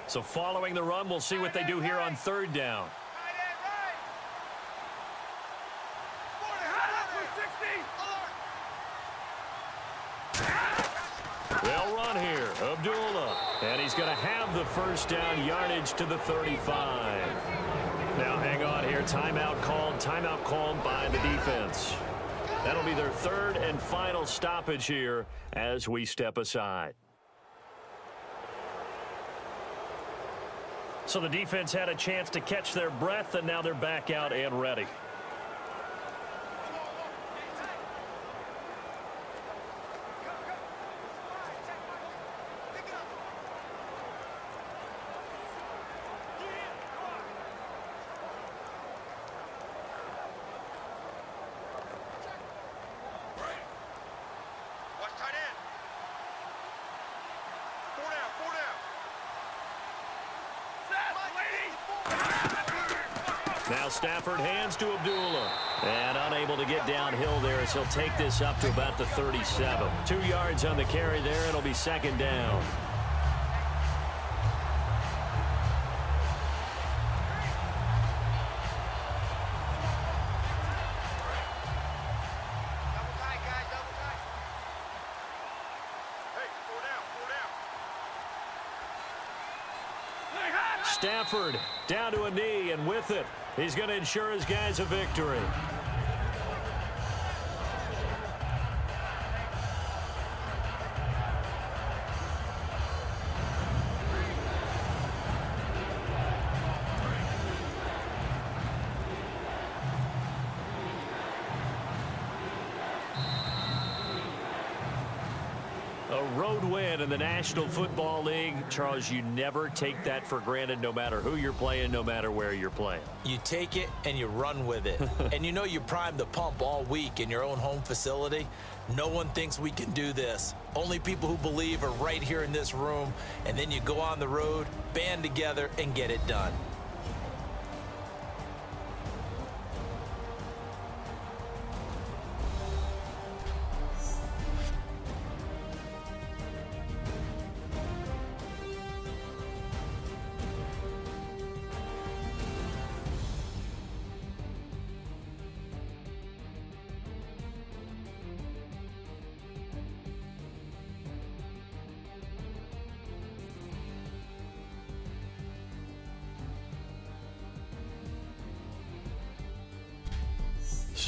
Speaker 3: So following the run, we'll see what they do here on third down. They'll run here. Abdullah. And he's going to have the first down, yardage to the 35. Now hang on here. Timeout called by the defense. That'll be their third and final stoppage here as we step aside. So the defense had a chance to catch their breath, and now they're back out and ready. Now Stafford hands to Abdullah. And unable to get downhill there as he'll take this up to about the 37. 2 yards on the carry there. It'll be second down. Stafford down to a knee, and with it, he's going to ensure his guys a victory. A road win in the National Football League. Charles, you never take that for granted, no matter who you're playing, no matter where you're playing.
Speaker 4: You take it and you run with it. And you know you primed the pump all week in your own home facility. No one thinks we can do this. Only people who believe are right here in this room. And then you go on the road, band together, and get it done.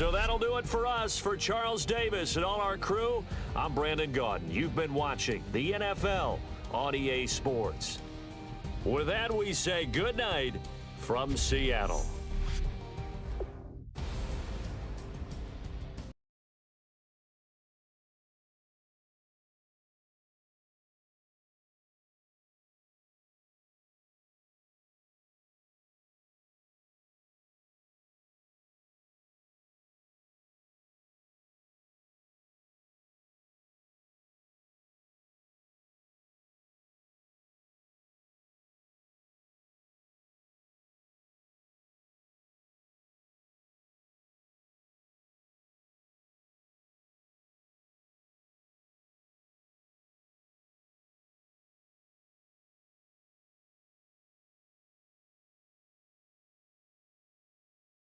Speaker 3: So that'll do it for us. For Charles Davis and all our crew, I'm Brandon Gaudin. You've been watching the NFL on EA Sports. With that, we say good night from Seattle.